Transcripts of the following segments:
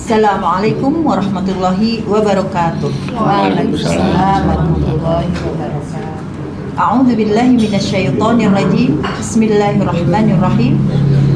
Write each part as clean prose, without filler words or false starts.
Assalamualaikum warahmatullahi wabarakatuh. Waalaikumsalam warahmatullahi wabarakatuh. A'udzu billahi minasyaitonir rajim. Bismillahirrahmanirrahim.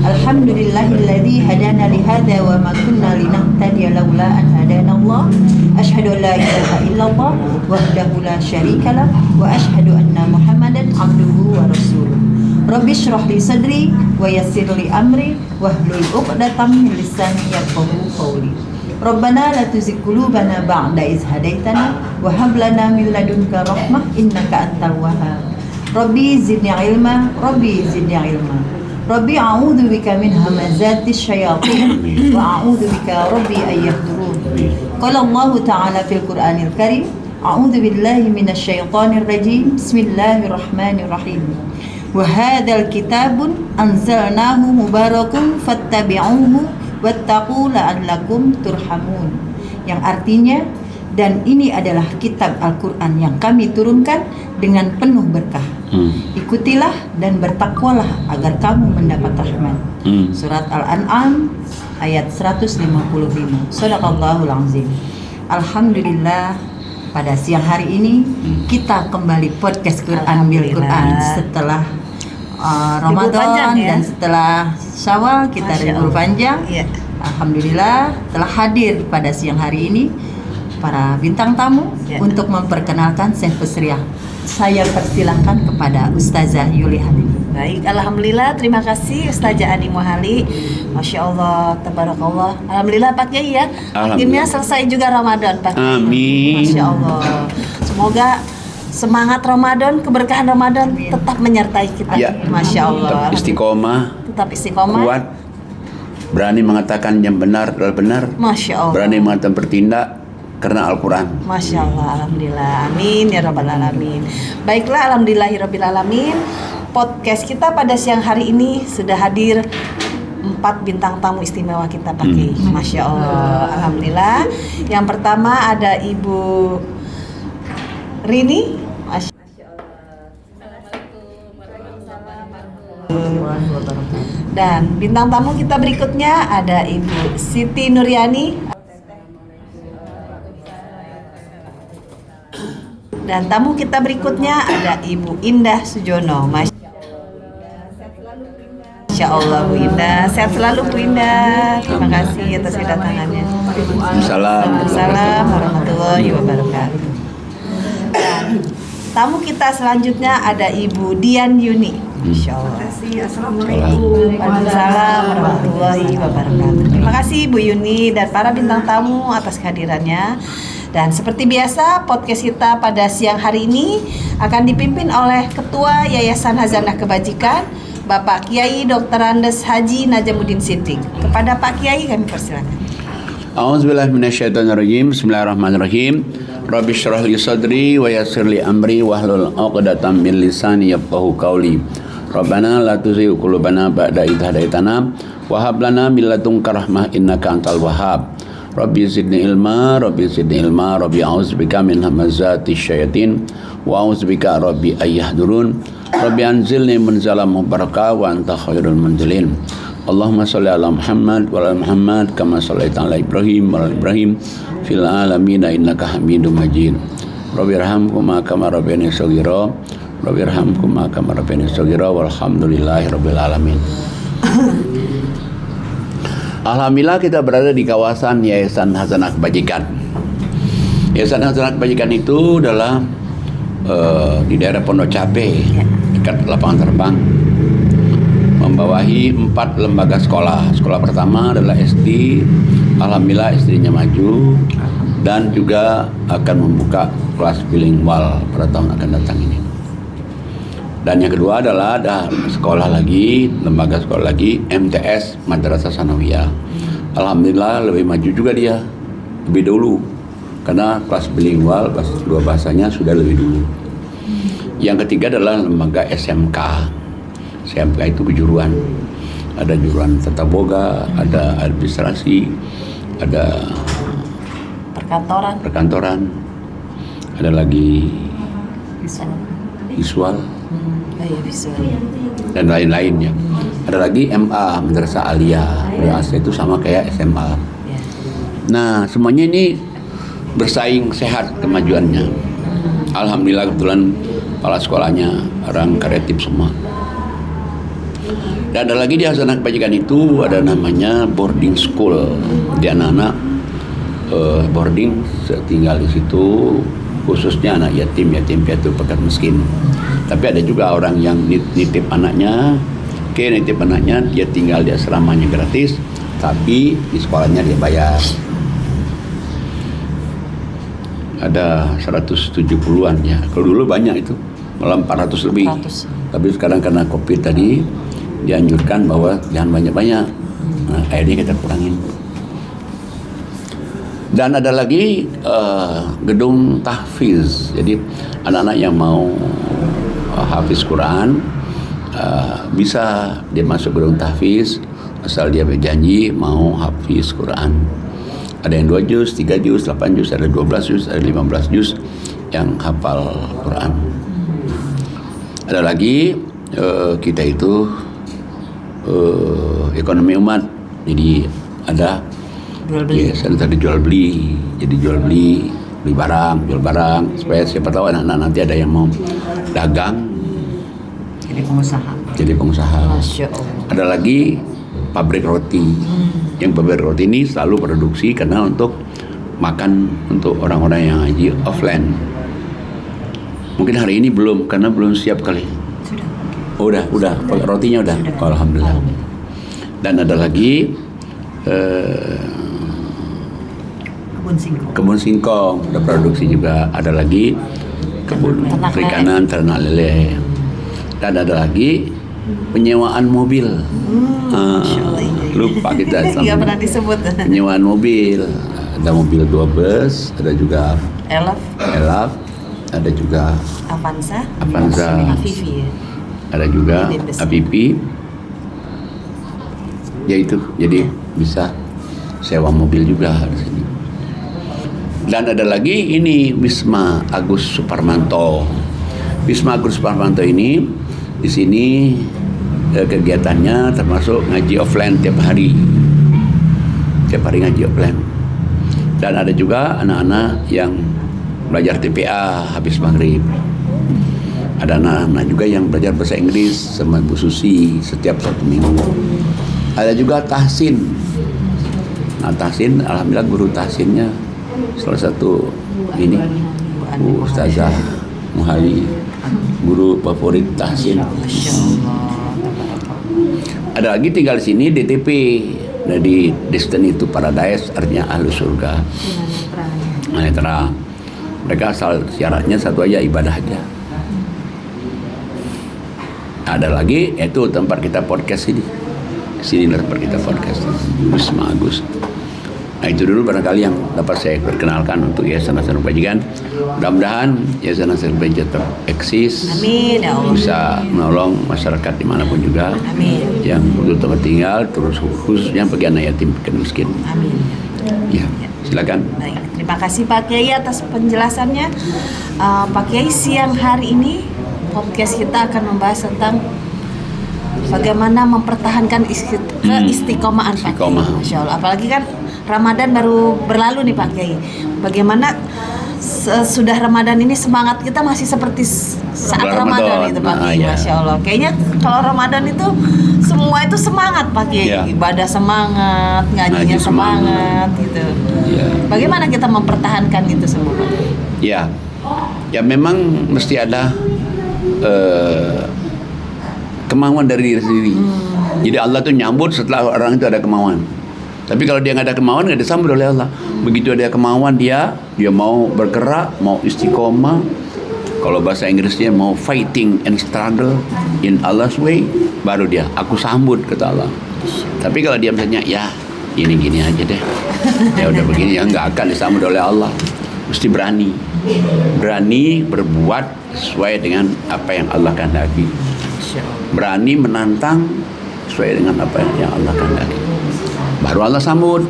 Alhamdulillahilladzi hadana li hadza wa ma kunna linahtadiya laula an hadanallah. Asyhadu an la ilaha illallah wahdahu la syarikalah wa asyhadu anna Muhammadan abduhu wa rasuluh. Rabbi shrah li sadri wa yassir li amri wahlul 'uqdatam min lisani yafqahu qawli. Rabbana la tuzigh qulubana ba'da idh hadaitana wa hab lana min ladunka rahmah innaka antal wahhab. Rabbi zidni ilma, Rabbi zidni ilma. Rabbi a'udzu bika min hamazatis syayatin wa a'udzu bika rabbi ay yahdurun. Qala Allah ta'ala fil Qur'anil Karim, a'udzu billahi minasy syaithanir rajim. Bismillahirrahmanirrahim. Wa hadzal kitabun anzalnahu mubarakun fattabi'uhu wattaqu la'allakum turhamun. Yang artinya, dan ini adalah kitab Al-Quran yang kami turunkan dengan penuh berkah. Ikutilah dan bertakwalah agar kamu mendapat rahmat. Surat Al-An'am ayat 155. Shadaqallahul azim. Alhamdulillah, pada siang hari ini kita kembali podcast Quran bil Quran setelah Ramadan dan setelah Syawal kita libur panjang. Alhamdulillah telah hadir pada siang hari ini para bintang tamu untuk memperkenalkan Syekh Pesriah. Saya persilahkan kepada Ustazah Yuli Halim. Baik, alhamdulillah, terima kasih Ustazah Ani Muhali. Masya Allah, tabarakallah. Alhamdulillah Pak Kiai ya. Akhirnya selesai juga Ramadan Pak Kiai. Amin. Masya Allah. Semoga semangat Ramadan, keberkahan Ramadan tetap menyertai kita. Ya. Masya Allah. Tetap istiqomah, kuat, berani mengatakan yang benar adalah benar. Masya Allah. Berani mengatakan bertindak karena Al-Quran. Masya Allah, alhamdulillah, amin ya rabbal alamin. Baiklah, alhamdulillahirabbil alamin. Podcast kita pada siang hari ini sudah hadir 4 bintang tamu istimewa kita Pak Kiai. Masya Allah, alhamdulillah. Yang pertama ada Ibu Rini. Dan bintang tamu kita berikutnya ada Ibu Siti Nuryani. Dan tamu kita berikutnya ada Ibu Indah Sujono. Masya Allah Bu Indah, sehat selalu Bu Indah. Terima kasih atas kedatangannya. Waalaikumsalam warahmatullahi wabarakatuh. Dan tamu kita selanjutnya ada Ibu Dian Yuni. Masya Allah. Assalamualaikum. Waalaikumsalam warahmatullahi wabarakatuh. Terima kasih Bu Yuni dan para bintang tamu atas kehadirannya. Dan seperti biasa, podcast kita pada siang hari ini akan dipimpin oleh Ketua Yayasan Hazanah Kebajikan, Bapak Kiai Dr. Andes Haji Najamuddin Siddiq. Kepada Pak Kiai kami persilakan. A'udzubillahi minasyaitonirrajim. Bismillahirrahmanirrahim. Rabbi shrah li sadri wa yassir li amri wahlul 'uqdatam min lisani yafqahu qawli. Rabbana la tuzigh qulubana ba'da idh hadaitana wa hab lana min ladunka rahmah innaka antal wahhab. Rabbi zidni ilma, Rabbi zidni ilma, Rabbi a'udzubika min hamazatis syayatin wa a'udzubika Rabbi ay yahdurun. Rabbi anzilni munzalan mubarakah wa anta khairul munzilin. Allahumma shalli ala Muhammad wa ala Muhammad kama shallaita ala Ibrahim wa ala Ibrahim fil alamin innaka Hamidum Majid. Rabbi irhamhuma kama rabbayani shaghira. Rabbi irhamhuma kama rabbayani shaghira walhamdulillahi rabbil alamin. Alhamdulillah kita berada di kawasan Yayasan Hazanah Kebajikan. Yayasan Hazanah Kebajikan itu adalah di daerah Pondok Cabe, dekat lapangan terbang, membawahi 4 lembaga sekolah. Sekolah pertama adalah SD, alhamdulillah SD-nya maju, dan juga akan membuka kelas bilingual pada tahun akan datang ini. Dan yang kedua adalah ada sekolah lagi, lembaga sekolah lagi, MTS Madrasah Sanawiyah. Alhamdulillah lebih maju juga dia, lebih dulu, karena kelas bilingual, kelas 2 bahasanya sudah lebih dulu. Yang ketiga adalah lembaga SMK. SMK itu kejuruan. Ada juruan tata boga, ada administrasi, ada perkantoran, ada lagi visual. Dan lain-lainnya. Ada lagi MA, Madrasah Aliyah. Madrasah itu sama kayak SMA. Nah, semuanya ini bersaing sehat kemajuannya. Alhamdulillah kebetulan kepala sekolahnya orang kreatif semua. Dan ada lagi di Hasanah Kebajikan itu ada namanya boarding school. Di anak-anak boarding tinggal di situ, khususnya anak yatim piatu pekat miskin. Tapi ada juga orang yang nitip anaknya, dia tinggal di asramanya gratis, tapi di sekolahnya dia bayar. Ada 170-an ya. Kalau dulu banyak itu, malah 400 lebih. 400. Tapi sekarang karena Covid tadi dianjurkan bahwa jangan banyak-banyak. Nah, akhirnya kita kurangin. Dan ada lagi gedung tahfiz. Jadi anak-anak yang mau hafiz Quran bisa dia masuk gedung tahfiz asal dia berjanji mau hafiz Quran. Ada yang 2 juz, 3 juz, 8 juz, ada 12 juz, ada 15 juz yang hafal Quran. Ada lagi kita itu ekonomi umat. Jadi ada Jual beli. ya, tadi jual beli. Jadi jual beli barang, jual barang supaya siapa tahu anak-anak nanti ada yang mau dagang Jadi pengusaha. jadi pengusaha. Masya Allah. Ada lagi pabrik roti. Yang pabrik roti ini selalu produksi karena untuk makan untuk orang-orang yang haji offline. Mungkin hari ini belum karena belum siap kali. Sudah. Oh, udah, rotinya udah. Alhamdulillah. Dan ada lagi Kebun singkong. kebun singkong, ada produksi juga. Ada lagi kebun Ternak perikanan, ternak lele. Dan ada lagi penyewaan mobil. Lupa kita sama Nggak pernah disebut. penyewaan mobil. Ada mobil 2 bus, ada juga Elaf, ada juga Avanza. Avivi ya. ada juga Bus. Apipi. Ya itu, jadi bisa sewa mobil juga di sini. Dan ada lagi ini Wisma Agus Suparmanto. Wisma Agus Suparmanto ini di sini kegiatannya termasuk ngaji offline tiap hari ngaji offline. Dan ada juga anak-anak yang belajar TPA habis maghrib. Ada anak-anak juga yang belajar bahasa Inggris sama Bu Susi setiap 1 minggu. Ada juga tahsin. Nah, tahsin, alhamdulillah guru tahsinnya salah satu ini Bu Ustazah Muhali, guru favorit tahsin. Masya Allah. Ada lagi tinggal di sini DTP. Jadi Destiny to Paradise, artinya ahlu surga. Netra. Mereka asal syaratnya satu aja, ibadah aja. Ada lagi yaitu tempat kita podcast ini. Sini tempat kita podcast. Wisma Agus. Nah, itu dulu barangkali yang dapat saya perkenalkan untuk Yayasan Hasanah Kebajikan. Mudah-mudahan Yayasan Hasanah Kebajikan tetap eksis. Amin ya Allah. Bisa menolong masyarakat dimanapun juga. Amin. Yang butuh tempat tinggal, terus khususnya bagi anak yatim dan miskin. Amin. Ya, silakan. Baik, terima kasih Pak Kiai atas penjelasannya. Pak Kiai, siang hari ini podcast kita akan membahas tentang bagaimana mempertahankan keistiqomahan Pak Kiai. Istiqomah. Masya Allah. Apalagi kan Ramadan baru berlalu nih Pak Kiai. Bagaimana sudah Ramadan ini semangat kita masih seperti saat Ramadan itu Pak Kiai. Iya. Masya Allah. Kayaknya kalau Ramadan itu semua itu semangat Pak Kiai. Iya. Ibadah semangat, ngajinya Ngaji semangat gitu. Ya. Bagaimana kita mempertahankan itu semua Pak? Ya, ya memang mesti ada kemauan dari diri sendiri. Jadi Allah tuh nyambut setelah orang itu ada kemauan. Tapi kalau dia nggak ada kemauan, nggak disambut oleh Allah. Begitu ada kemauan dia mau bergerak, mau istiqomah. Kalau bahasa Inggrisnya mau fighting and struggle in Allah's way, baru dia aku sambut kata Allah. Tapi kalau dia misalnya ya gini-gini aja deh, ya udah begini, ya nggak akan disambut oleh Allah. Mesti berani berbuat sesuai dengan apa yang Allah kehendaki, berani menantang sesuai dengan apa yang Allah kehendaki, baru Allah sambut.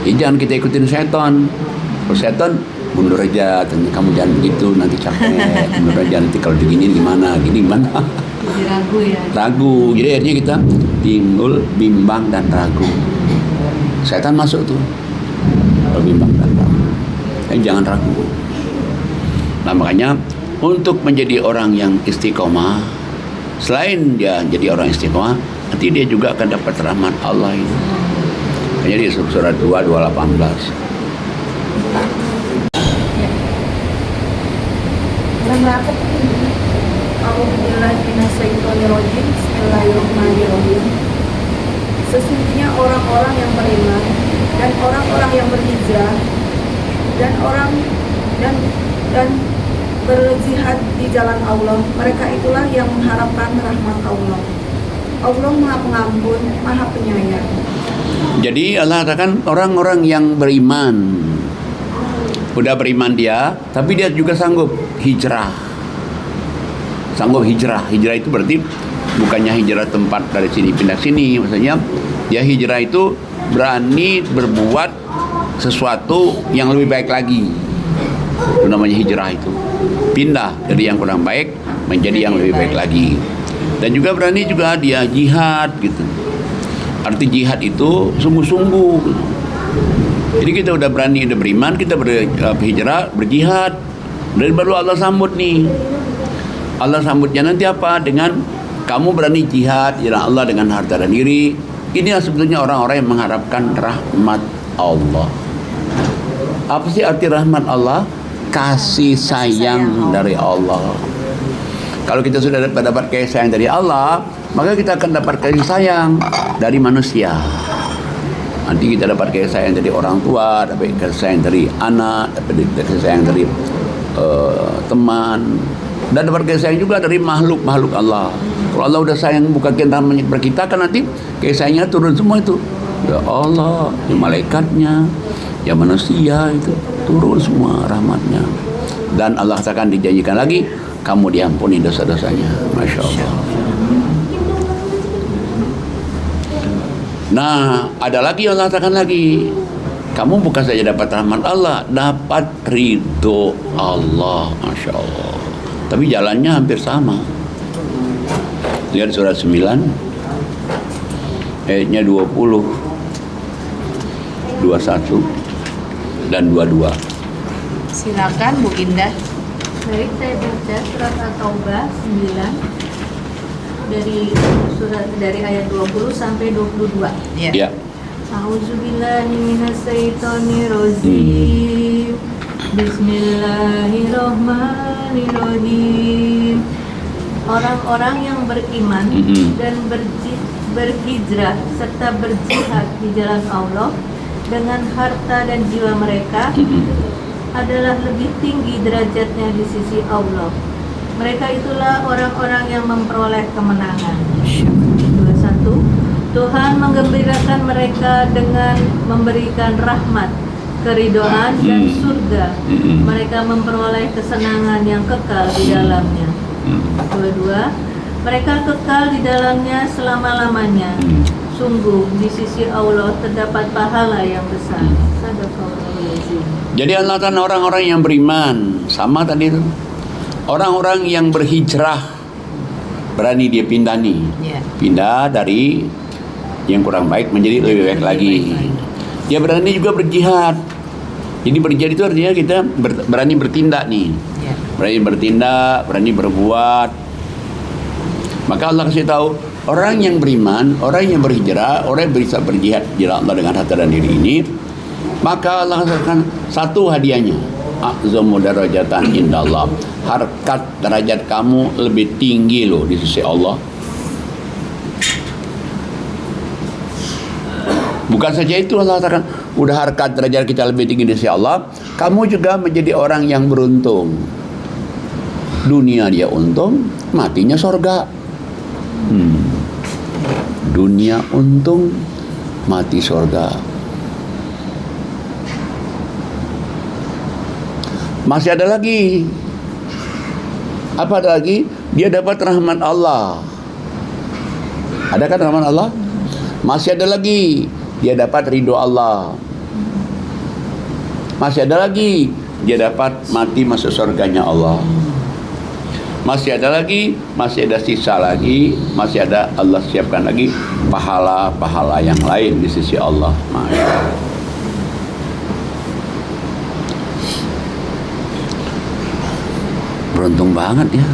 Jangan kita ikutin setan. Kalau setan mundur aja, kamu jangan begitu nanti capek, mundur aja nanti kalau begini gimana, gimana. Jadi ragu ya. Ragu, jadi akhirnya kita timbul bimbang dan ragu. Setan masuk tuh. berbimbang dan tahu. Jangan ragu. Nah makanya untuk menjadi orang yang istiqomah, selain dia jadi orang istiqomah, nanti dia juga akan dapat rahmat Allah itu. Jadi surat 2 2:18. Bismillahirrahmanirrahim. Sesungguhnya orang-orang yang beriman dan orang-orang yang berhijrah dan berjihad di jalan Allah, mereka itulah yang mengharapkan rahmat Allah. Allah Maha Pengampun, Maha Penyayang. Jadi Allah katakan orang-orang yang beriman, udah beriman dia, tapi dia juga sanggup hijrah. Sanggup hijrah. Hijrah itu berarti bukannya hijrah tempat dari sini pindah sini, maksudnya ya hijrah itu berani berbuat sesuatu yang lebih baik lagi. Itu namanya hijrah itu. Pindah dari yang kurang baik menjadi yang lebih baik lagi. Dan juga berani juga dia jihad gitu. Arti jihad itu sungguh-sungguh. Jadi kita udah berani, udah beriman, kita berhijrah, berjihad. Dan baru Allah sambut nih. Allah sambutnya nanti apa? Dengan kamu berani jihad jalan Allah dengan harta dan diri. Inilah sebetulnya orang-orang yang mengharapkan rahmat Allah. Apa sih arti rahmat Allah? Kasih sayang dari Allah. Kalau kita sudah dapat kasih sayang dari Allah, maka kita akan dapat kasih sayang dari manusia. Nanti kita dapat kasih sayang dari orang tua, dapat kasih sayang dari anak, dapat kasih sayang dari teman, dan dapat kasih sayang juga dari makhluk-makhluk Allah. Kalau Allah udah sayang bukan kita kita kan nanti kasih sayangnya turun semua itu. Ya Allah, ya malaikatnya, ya manusia itu turun semua rahmatnya. Dan Allah akan dijanjikan lagi, kamu diampuni dosa-dosanya. Masya Allah. Nah, ada lagi Allah katakan lagi, kamu bukan saja dapat rahmat Allah, dapat ridho Allah. Masya Allah. Tapi jalannya hampir sama. Lihat surat 9 ayatnya 20, 21 dan 22. Silakan Bu Indah. Baik, saya baca surat At-Taubah 9 dari ayat 20 sampai 22. Ya. A'udzubillahi minasyaitonirrajim. Bismillahirrahmanirrahim. Orang-orang yang beriman dan berhijrah serta berjihad di jalan Allah dengan harta dan jiwa mereka adalah lebih tinggi derajatnya di sisi Allah. Mereka itulah orang-orang yang memperoleh kemenangan. 21. Tuhan menggembirakan mereka dengan memberikan rahmat, keridhaan dan surga. Mereka memperoleh kesenangan yang kekal di dalamnya. 22. Mereka kekal di dalamnya selama-lamanya. Sungguh di sisi Allah terdapat pahala yang besar. Sadaqallahul-azim. Jadi Allah kan orang-orang yang beriman, sama tadi itu. Orang-orang yang berhijrah, berani dia pindah nih. Pindah dari yang kurang baik menjadi lebih baik lagi. Dia berani juga berjihad. Jadi berjihad itu artinya kita berani bertindak nih. Berani bertindak, berani berbuat. Maka Allah kasih tahu, orang yang beriman, orang yang berhijrah, orang yang bisa berjihad di jalan Allah dengan harta dan diri ini, maka Allah katakan satu hadiahnya, a'zamu darajatan indallah. Harkat derajat kamu lebih tinggi loh di sisi Allah. Bukan saja itu, Allah katakan udah harkat derajat kita lebih tinggi di sisi Allah, kamu juga menjadi orang yang beruntung. Dunia dia untung, matinya sorga. Dunia untung, mati sorga. Masih ada lagi. Apa ada lagi? Dia dapat rahmat Allah. Ada kan rahmat Allah? Masih ada lagi. Dia dapat ridho Allah. Masih ada lagi. Dia dapat mati masuk surganya Allah. Masih ada lagi, masih ada sisa lagi, masih ada Allah siapkan lagi pahala-pahala yang lain di sisi Allah. Masya Allah. beruntung banget ya.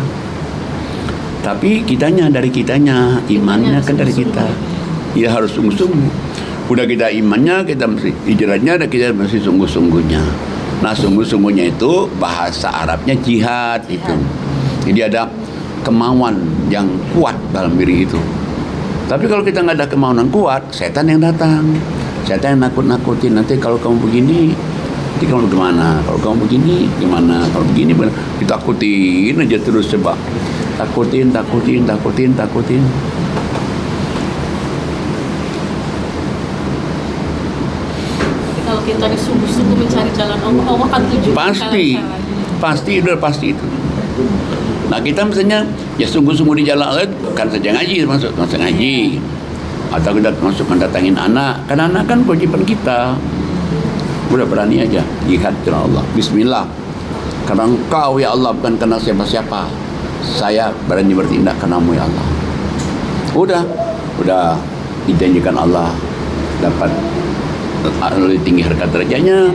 Tapi dari kitanya, imannya kan dari kita. Ya harus sungguh-sungguh. Udah kita imannya, kita mesti hijrahnya, dan kita mesti sungguh-sungguhnya. Nah, sungguh-sungguhnya itu bahasa Arabnya jihad itu. Jadi ada kemauan yang kuat dalam diri itu. Tapi kalau kita nggak ada kemauan kuat, setan yang datang. Setan yang nakut-nakutin, nanti kalau kamu begini, nanti kamu gimana? Kalau kamu begini, gimana? Kalau begini, ditakutin aja terus coba. Takutin. Kalau kita sungguh-sungguh mencari jalan Allah, Allah akan tunjukkan Pasti itu. Nah, kita misalnya ya sungguh-sungguh di jalan Allah, kan saja ngaji, masuk ngaji. Atau kita masuk mendatangin anak, karena anak kan kewajiban kita. Udah berani aja jihad karena Allah. Bismillah. Karena Engkau ya Allah, bukan karena siapa-siapa. Saya berani bertindak karenamu ya Allah. Udah dijanjikan Allah dapat lebih tinggi harkat derajatnya,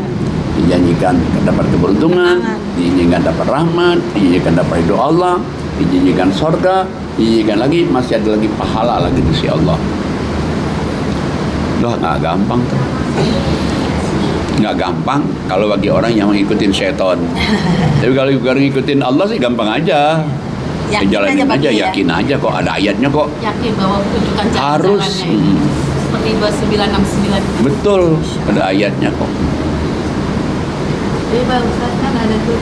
dijanjikan dapat keberuntungan, dijanjikan dapat rahmat, dijanjikan dapat ridho Allah, dijanjikan surga, dijanjikan lagi masih ada lagi pahala lagi di sisi Allah. Loh, nggak gampang tuh. Nggak gampang kalau bagi orang yang mengikutin setan. Tapi kalau ngikutin Allah sih gampang aja. Jalanin aja, yakin aja kok, ada ayatnya kok. Yakin bahwa tunjukkan Harus. Seperti 2969. Betul, ada ayatnya kok. Jadi Pak Ustaz kan ada tuh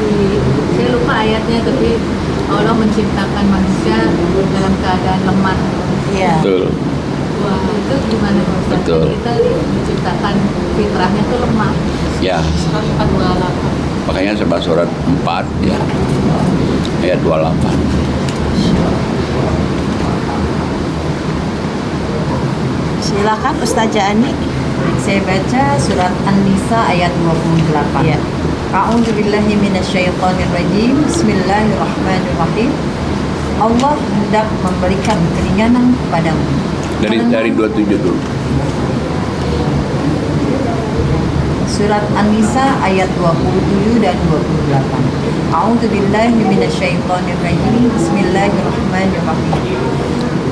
saya lupa ayatnya, tapi Allah menciptakan manusia dalam keadaan lemah. Iya. Betul. Wah, itu gimana Pak Ustaz? Betul. Kita diciptakan fitrahnya tuh lemah. Ya, Surat 428. makanya sebab surat 4 ya, ayat 28. Silakan Ustazah Ani. Saya baca surat An-Nisa ayat 28. Ya. A'udzubillahi minasyaitonirrajim. Bismillahirrahmanirrahim. Allah hendak memberikan keringanan kepadamu. Dari 27 dulu. Surat An-Nisa ayat 27 dan 28. A'udzubillahi minasyaitonirrajim. Bismillahirrahmanirrahim.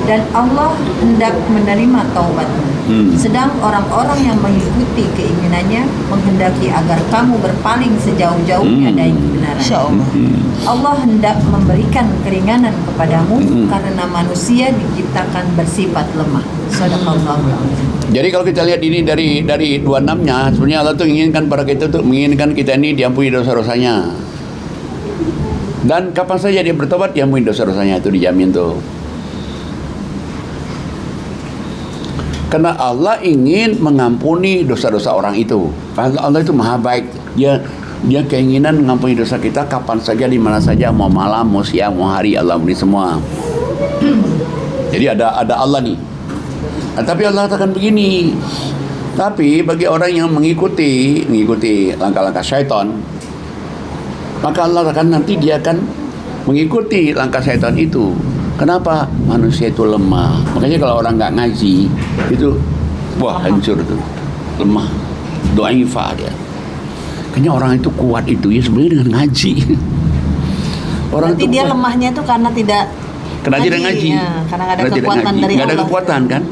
Dan Allah hendak menerima taubatmu. Sedang orang-orang yang mengikuti keinginannya menghendaki agar kamu berpaling sejauh-jauhnya dari kebenaran. Insyaallah. Allah hendak memberikan keringanan kepadamu karena manusia diciptakan bersifat lemah. Shadaqallahul adzim. Jadi kalau kita lihat ini dari 26-nya, sebenarnya Allah tuh menginginkan para kita tuh menginginkan kita ini diampuni dosa-dosanya. Dan kapan saja dia bertobat diampuni dosa-dosanya, itu dijamin tuh. Karena Allah ingin mengampuni dosa-dosa orang itu. Allah itu maha baik. Dia keinginan mengampuni dosa kita kapan saja, di mana saja, mau malam, mau siang, mau hari, Allah ampuni semua. Jadi ada Allah nih. Nah, tapi Allah katakan begini. Tapi bagi orang yang mengikuti langkah-langkah syaitan, maka Allah akan nanti dia akan mengikuti langkah syaitan itu. Kenapa? Manusia itu lemah. Makanya kalau orang nggak ngaji itu, wah hancur tuh, lemah, dhaifah dia. Kayaknya orang itu kuat itu ya sebenarnya dengan ngaji. Orang Berarti itu dia kuat. lemahnya itu karena tidak Tidak ngaji. Ya, karena nggak ada Karena tidak kekuatan ngaji. dari Nggak ada Allah. kekuatan kan?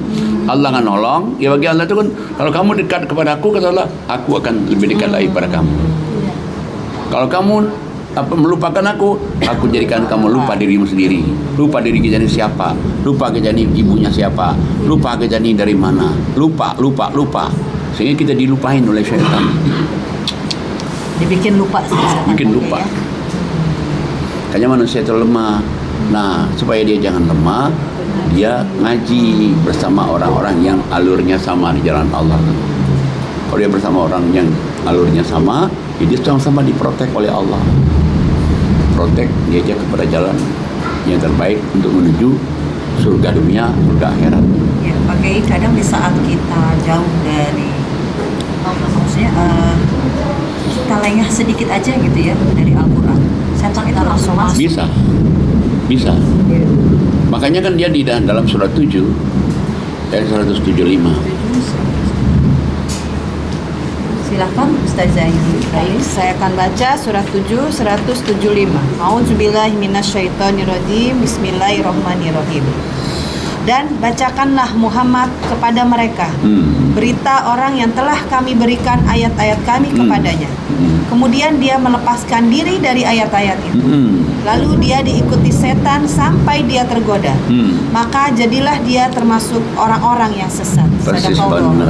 Allah nggak nolong. Ya bagi Allah itu kan, kalau kamu dekat kepada aku, kata Allah, aku akan lebih dekat lagi pada kamu. Kalau kamu melupakan aku jadikan kamu lupa dirimu sendiri. Lupa diri kita ini siapa. Lupa kita ini ibunya siapa. Lupa kita ini dari mana. Lupa. Sehingga kita dilupain oleh syaitan. Dibikin lupa sih. Bikin lupa. Ya. Kayaknya manusia itu lemah. Nah, supaya dia jangan lemah, dia ngaji bersama orang-orang yang alurnya sama di jalan Allah. Kalau dia bersama orang yang alurnya sama, ya dia sama-sama diprotek oleh Allah. Protek, diajak kepada jalan yang terbaik untuk menuju surga dunia, surga akhirat. Ya, pakai kadang di saat kita jauh dari maksudnya kita lengah sedikit aja gitu ya dari Al-Quran, setan itu langsung masuk. Bisa. Ya. Makanya kan dia di dalam surat 7 ayat 175. Silahkan Ustazah Ibrahim. Baik, saya akan baca surat 7 175. A'udzubillahi minasyaitonirrajim. Bismillahirrahmanirrahim. Dan bacakanlah Muhammad kepada mereka berita orang yang telah kami berikan ayat-ayat kami kepadanya. Kemudian dia melepaskan diri dari ayat-ayat itu. Lalu dia diikuti setan sampai dia tergoda. Maka jadilah dia termasuk orang-orang yang sesat. Persis Sadaqallah. benar.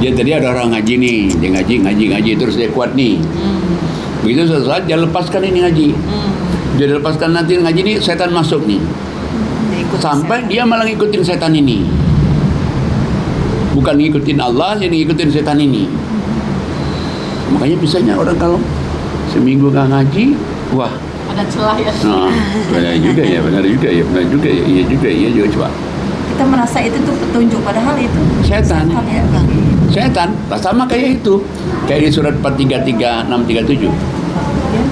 Ya tadi ada orang ngaji nih, dia ngaji terus dia kuat nih. Begitu suatu saat dia lepaskan ini ngaji. Dia lepaskan nanti ngaji nih, setan masuk nih. Diikuti Sampai setan. dia malah ngikutin setan ini. Bukan ngikutin Allah, yang ngikutin setan ini. Makanya biasanya orang kalau seminggu nggak ngaji, wah, Ada celah ya. nah, benar juga ya, iya juga coba. Kita merasa itu tuh petunjuk, padahal itu Setan. ya. Setan, sama kayak itu. Kayak di surat 433, 637.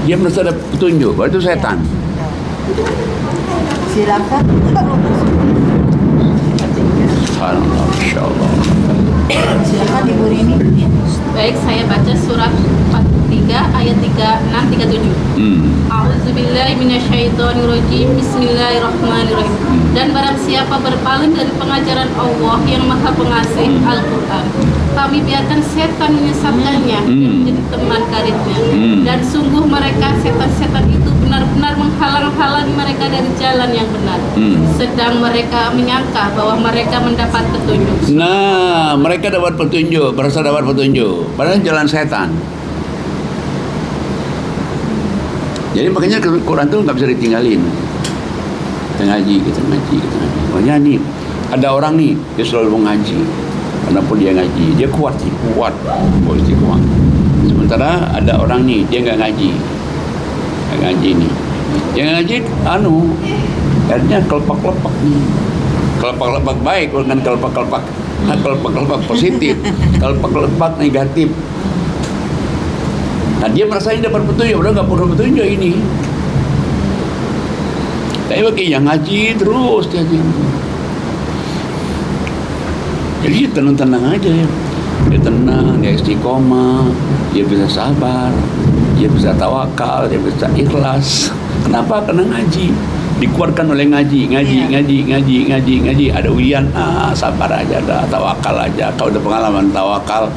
Dia merasa ada petunjuk, bahwa itu setan. Silakan. Subhanallah, insyaallah. Silakan Ibu Rini. Baik, saya baca surat 43 ayat 36 37. A'udzubillahi minasyaitonirrajim. Bismillahirrahmanirrahim. Dan barang siapa berpaling dari pengajaran Allah yang Maha Pengasih Al-Qur'an, kami biarkan setan menyesatkannya dan menjadi teman karibnya. Dan sungguh mereka setan-setan itu benar-benar menghalang-halangi mereka dari jalan yang benar. Sedang mereka menyangka bahwa mereka mendapat petunjuk. Nah, mereka dapat petunjuk, merasa dapat petunjuk. Padahal jalan setan. Jadi makanya Quran tuh nggak bisa ditinggalin. Kita ngaji. Makanya nih, ada orang nih, dia selalu mengaji. Kenapa dia ngaji? Dia kuat, istiqomah. Sementara ada orang nih, dia nggak ngaji. Nggak ngaji nih. Dia nggak ngaji, akhirnya kelepak-kelepak nih. Kelepak-kelepak baik, bukan kelepak-kelepak positif, kelepak-kelepak negatif. Nah dia merasa ini dapat petunjuk, udah nggak perlu petunjuk ini. Tapi bagi yang ngaji terus dia. Jadi tenang-tenang aja ya. Dia tenang, dia istiqomah, dia bisa sabar, dia bisa tawakal, dia bisa ikhlas. Kenapa? Karena ngaji. Dikuatkan oleh ngaji. Ada ujian, sabar aja, tawakal aja. Kalau ada pengalaman tawakal,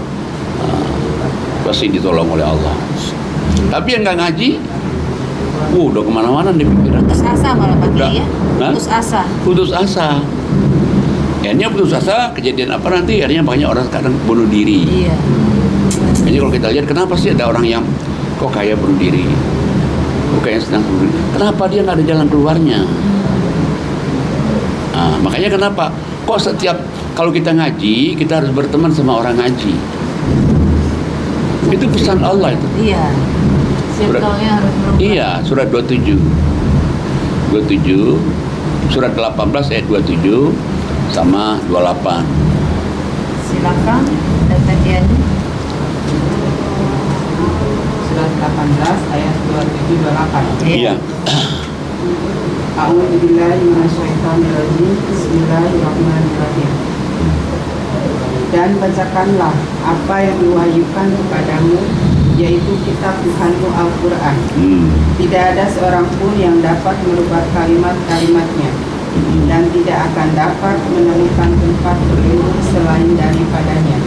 pasti ditolong oleh Allah. Tapi yang nggak ngaji, udah kemana-mana dia pikiran. Putus asa malah Pak Kiai ya. Hah? Putus asa. Akhirnya putus asa, kejadian apa nanti? Akhirnya banyak orang sekarang bunuh diri. Iya. Jadi kalau kita lihat, kenapa sih ada orang yang kok kayak bunuh diri? Kok kayak sedang bunuh diri? Kenapa dia nggak ada jalan keluarnya? Nah, makanya kenapa? Kok setiap kalau kita ngaji, kita harus berteman sama orang ngaji. Itu pesan Allah itu. Iya. Circle-nya harus berubah. Iya, surat 27. Surat 18 ayat 27 sama 28. Silakan Dr. Diani. Surat 18 ayat 27 28. Iya. A'udzubillahi minasyaitonirrajim. Bismillahirrahmanirrahim. Dan bacakanlah apa yang diwahyukan kepadamu, yaitu kitab Tuhanmu Al-Quran. Tidak ada seorang pun yang dapat merubah kalimat-kalimatnya, dan tidak akan dapat menemukan tempat berlindung selain daripadanya.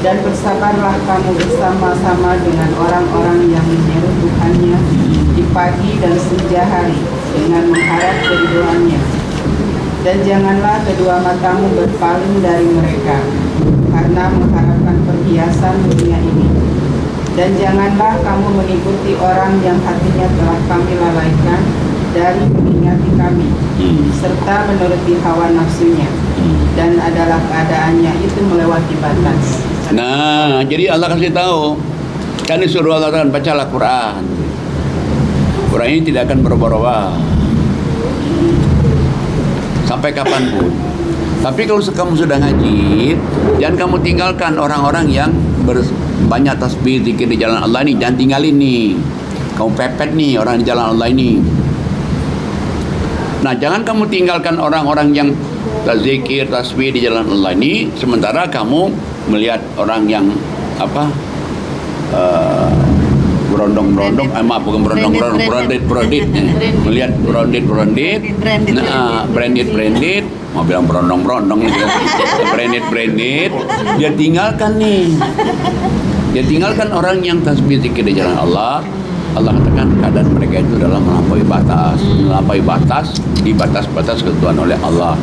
Dan bersabarlah kamu bersama-sama dengan orang-orang yang menyeru Tuhannya di pagi dan senja hari dengan mengharap keridhoannya. Dan janganlah kedua matamu berpaling dari mereka karena mengharapkan perhiasan dunia ini. Dan janganlah kamu mengikuti orang yang hatinya telah kami lalaikan dari mengingati kami, serta menuruti hawa nafsunya, dan adalah keadaannya itu melewati batas. Nah, jadi Allah kasih tahu, kan disuruh Allah kan bacalah Quran. Quran ini tidak akan berubah-ubah sampai kapanpun. Tapi kalau kamu sudah ngaji, jangan kamu tinggalkan orang-orang yang banyak tasbih, zikir di jalan Allah ini. Jangan tinggalin nih. Kamu pepet nih orang di jalan Allah ini. Nah, jangan kamu tinggalkan orang-orang yang zikir, tasbih di jalan Allah ini, sementara kamu melihat orang yang apa berondong-berondong, maaf bukan berondong-berondong, branded, melihat branded, nah branded, mau bilang berondong-berondong gitu, branded, dia tinggalkan orang yang tasbih zikir di jalan Allah. Allah katakan keadaan mereka itu adalah melampaui batas di batas-batas ketentuan oleh Allah.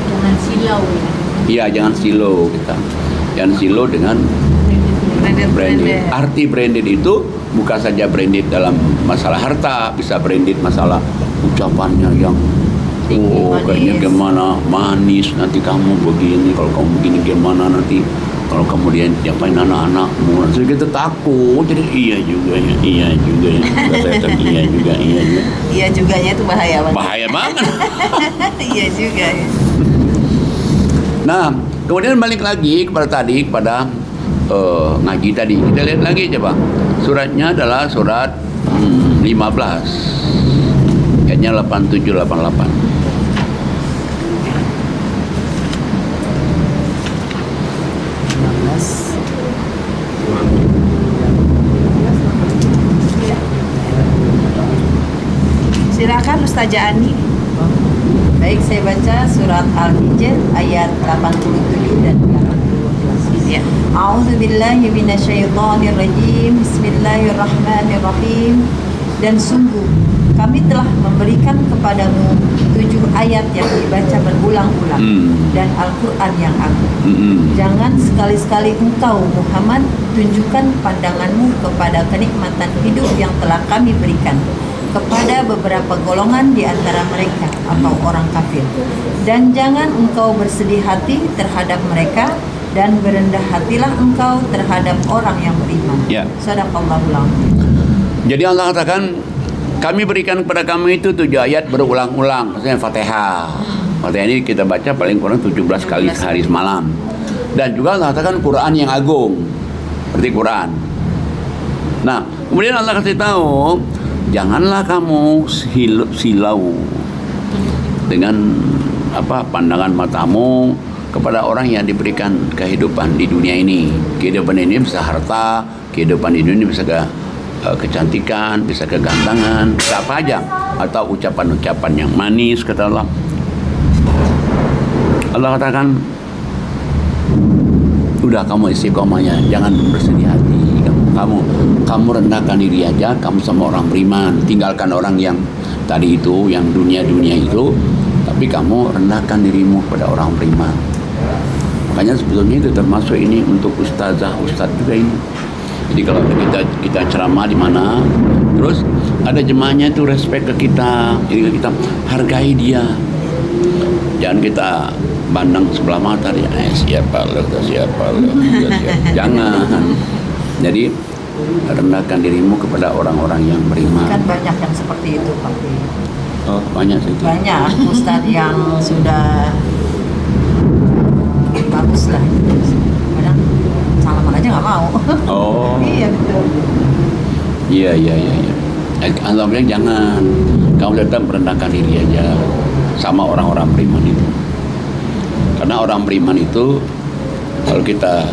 Jangan silau. Iya, jangan silo kita. Jangan silo dengan branded. Arti branded itu bukan saja branded dalam masalah harta, bisa branded masalah ucapannya yang kayaknya gimana manis, nanti kamu begini, kalau kamu begini gimana nanti, kalau kemudian diapain anak-anakmu, nanti kita takut. Jadi iya juga ya. Iya juga ya, itu bahaya banget. Iya juga ya. Nah, kemudian balik lagi kepada ngaji tadi. Kita lihat lagi coba. Suratnya adalah surat 15. Ayatnya 87-88. Silakan Ustazah Ani. Baik, saya baca surat Al-Hijr ayat 87 dan 88. Ya. A'udzubillahi minasyaitonirrajim. Bismillahirrahmanirrahim. Dan sungguh kami telah memberikan kepadamu 7 ayat yang dibaca berulang-ulang dan Al-Quran yang agung. Jangan sekali-sekali engkau Muhammad tunjukkan pandanganmu kepada kenikmatan hidup yang telah kami berikan kepada beberapa golongan di antara mereka atau orang kafir, dan jangan engkau bersedih hati terhadap mereka, dan berendah hatilah engkau terhadap orang yang beriman. Ya. Shadaqallahul azim. Jadi Allah katakan kami berikan kepada kamu itu 7 ayat berulang-ulang, maksudnya Fatihah. Fatihah ini kita baca paling kurang 17 kali sehari semalam. Dan juga Allah katakan Quran yang agung, seperti Quran. Nah, kemudian Allah kasih tahu, janganlah kamu silau dengan pandangan matamu kepada orang yang diberikan kehidupan di dunia ini. Kehidupan ini bisa harta, kehidupan di dunia bisa kecantikan, bisa kegantengan, bisa apa aja, atau ucapan-ucapan yang manis, kata Allah. Allah katakan, udah kamu istiqomahnya, jangan bersedih hati. Kamu rendahkan diri aja, kamu sama orang beriman, tinggalkan orang yang tadi itu, yang dunia itu, tapi kamu rendahkan dirimu pada orang beriman. Makanya sebetulnya itu termasuk ini untuk ustadz juga ini. Jadi kalau kita ceramah di mana, terus ada jemaahnya itu respect ke kita, jadi kita hargai dia. Jangan kita pandang sebelah mata dia, siapa lo. Jangan. Jadi rendahkan dirimu kepada orang-orang yang beriman. Kan banyak yang seperti itu, Pak. Oh, banyak sih. Banyak ustadz yang sudah bagus lah. Kadang salaman aja nggak mau. Oh. Iya betul. Iya. Allah bilang jangan. Kamu tetap merendahkan diri aja sama orang-orang beriman itu. Karena orang beriman itu kalau kita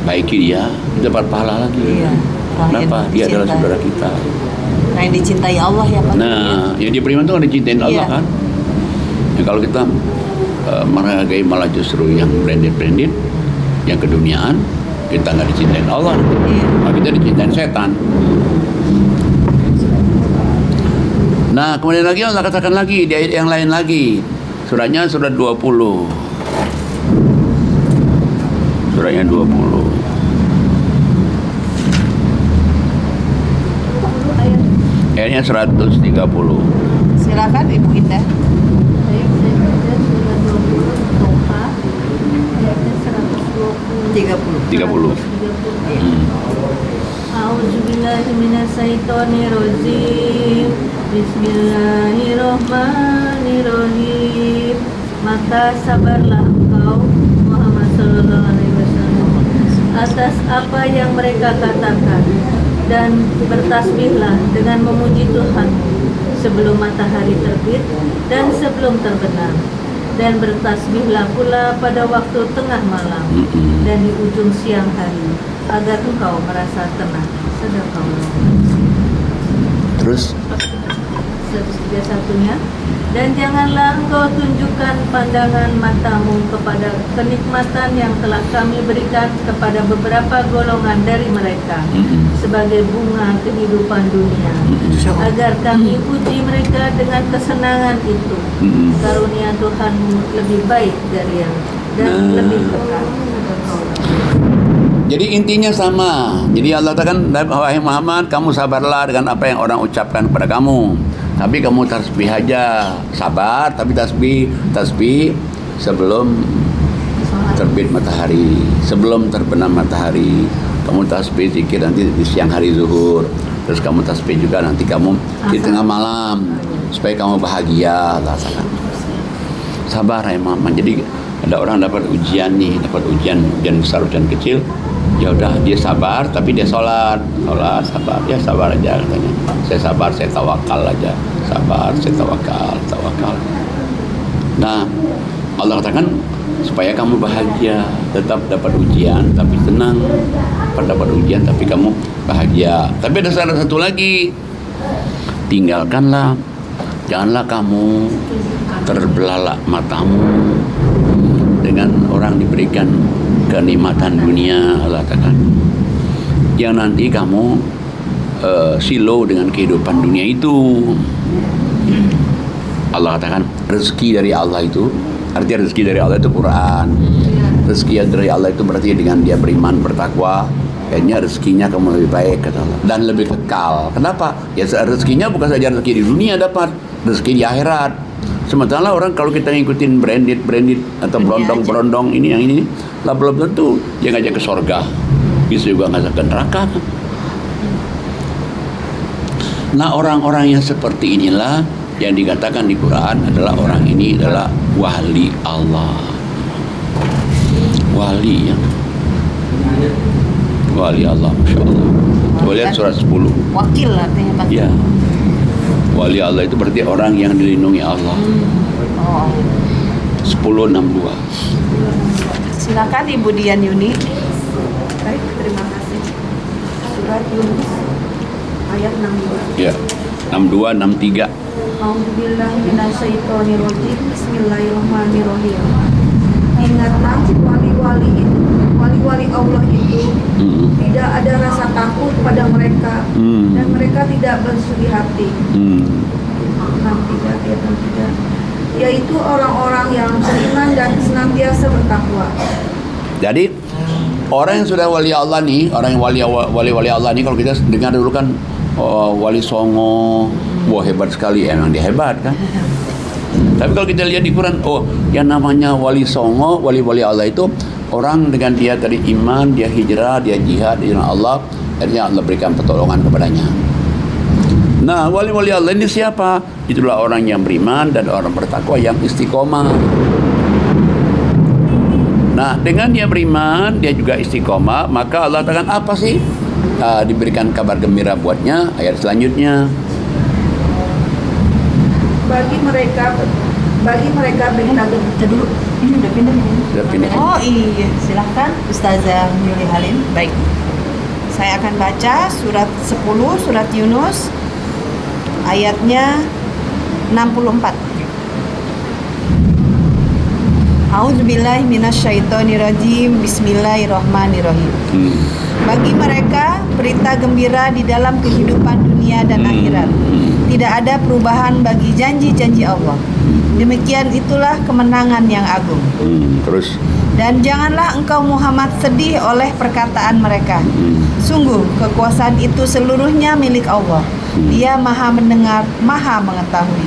baiki dia, kita dapat pahala lagi. Iya. Kenapa? Dia adalah saudara kita. Nah, yang dicintai Allah ya Pak. Nah, yang dia beriman itu kan dicintain Allah kan. Ya, kalau kita menghargai malah justru yang branded, yang keduniaan, kita nggak dicintain Allah. Nah, kita dicintain setan. Nah, kemudian lagi Allah katakan lagi di ayat yang lain lagi. Suratnya surat 20. Suratnya 20. Ayatnya 130. Silakan Ibu Indah. Baik, saya baca surat 20 Toha ayatnya 30. 30. A'udzubillahi minasyaitonirrajim. Bismillahirrahmanirrahim. Maka sabarlah engkau Muhammad sallallahu alaihi wasallam atas apa yang mereka katakan, dan bertasbihlah dengan memuji Tuhan sebelum matahari terbit dan sebelum terbenam, dan bertasbihlah pula pada waktu tengah malam dan di ujung siang hari agar engkau merasa tenang. Sadaqallah. Terus 131-nya, dan janganlah engkau tunjukkan pandangan matamu kepada kenikmatan yang telah kami berikan kepada beberapa golongan dari mereka sebagai bunga kehidupan dunia, agar kami uji mereka dengan kesenangan itu. Karunia Tuhanmu lebih baik dari yang dan lebih kekal. jadi intinya sama. Jadi Allah katakan, wahai Muhammad, kamu sabarlah dengan apa yang orang ucapkan kepada kamu. Tapi kamu tasbih aja, sabar. Tapi tasbih sebelum terbit matahari, sebelum terbenam matahari. Kamu tasbih zikir nanti di siang hari zuhur. Terus kamu tasbih juga nanti kamu di tengah malam, supaya kamu bahagia. Allah katakan, sabar ya Muhammad. Jadi ada orang dapat ujian nih, dapat ujian besar, ujian kecil. Ya udah, dia sabar tapi dia sholat sabar, ya sabar aja katanya. Saya sabar, saya tawakal aja. Sabar, saya tawakal. Nah, Allah katakan supaya kamu bahagia, tetap dapat ujian tapi tenang. Dapat ujian tapi kamu bahagia. Tapi ada syarat satu lagi. Tinggalkanlah, janganlah kamu terbelalak matamu dengan orang diberikan kenikmatan dunia. Allah katakan, yang nanti kamu silau dengan kehidupan dunia itu. Allah katakan rezeki dari Allah itu, artinya rezeki dari Allah itu Quran. Rezeki dari Allah itu berarti dengan dia beriman, bertakwa, kayaknya rezekinya kamu lebih baik kata Allah, dan lebih kekal. Kenapa? Ya rezekinya bukan saja rezeki di dunia dapat, rezeki di akhirat. Sementara orang kalau kita ngikutin branded atau berondong ini yang ini, lah belum tentu dia ngajak ke surga, bisa juga ngajak ke neraka. Nah, orang-orang yang seperti inilah yang dikatakan di Quran adalah orang ini adalah wali Allah. Wali Allah, Masya Allah. Coba lihat surat 10. Wakil artinya Pak. Ya. Wali Allah itu berarti orang yang dilindungi Allah. 10:62. Silakan Ibu Dian Yuni. Baik, terima kasih. Surat Yunus ayat 62. Ya. 62, 63. A'udzubillahi minasyaitonirrajim. Bismillahirrahmanirrahim. Ingatlah wali-wali Allah itu tidak ada rasa takut pada mereka dan mereka tidak bersedih hati. 63 ayat 63. Yaitu orang-orang yang beriman dan senantiasa bertakwa. Jadi orang yang sudah wali Allah nih, orang yang wali Allah nih, kalau kita dengar dulu kan Wali Songo, wah hebat sekali, emang dia hebat kan. Tapi kalau kita lihat di Quran, yang namanya Wali Songo, wali-wali Allah itu orang dengan dia tadi iman, dia hijrah, dia jihad di jalan Allah, akhirnya Allah berikan pertolongan kepadanya. Nah, wali-wali Allah ini siapa? Itulah orang yang beriman dan orang bertakwa yang istiqomah. Nah, dengan dia beriman, dia juga istiqomah, maka Allah katakan apa sih? Diberikan kabar gembira buatnya. Ayat selanjutnya, Bagi mereka berita Dulu ini udah pindah. Oh iya, Silahkan Ustazah Yuli Halim. baik. Saya akan baca surat 10, surat Yunus, ayatnya 64. A'udzubillahi minasyaitonirrajim. Bismillahirrahmanirrahim. Bagi mereka berita gembira di dalam kehidupan dunia dan akhirat. Tidak ada perubahan bagi janji-janji Allah. Demikian itulah kemenangan yang agung. Terus Dan janganlah engkau Muhammad sedih oleh perkataan mereka. Sungguh kekuasaan itu seluruhnya milik Allah. Dia maha mendengar, maha mengetahui.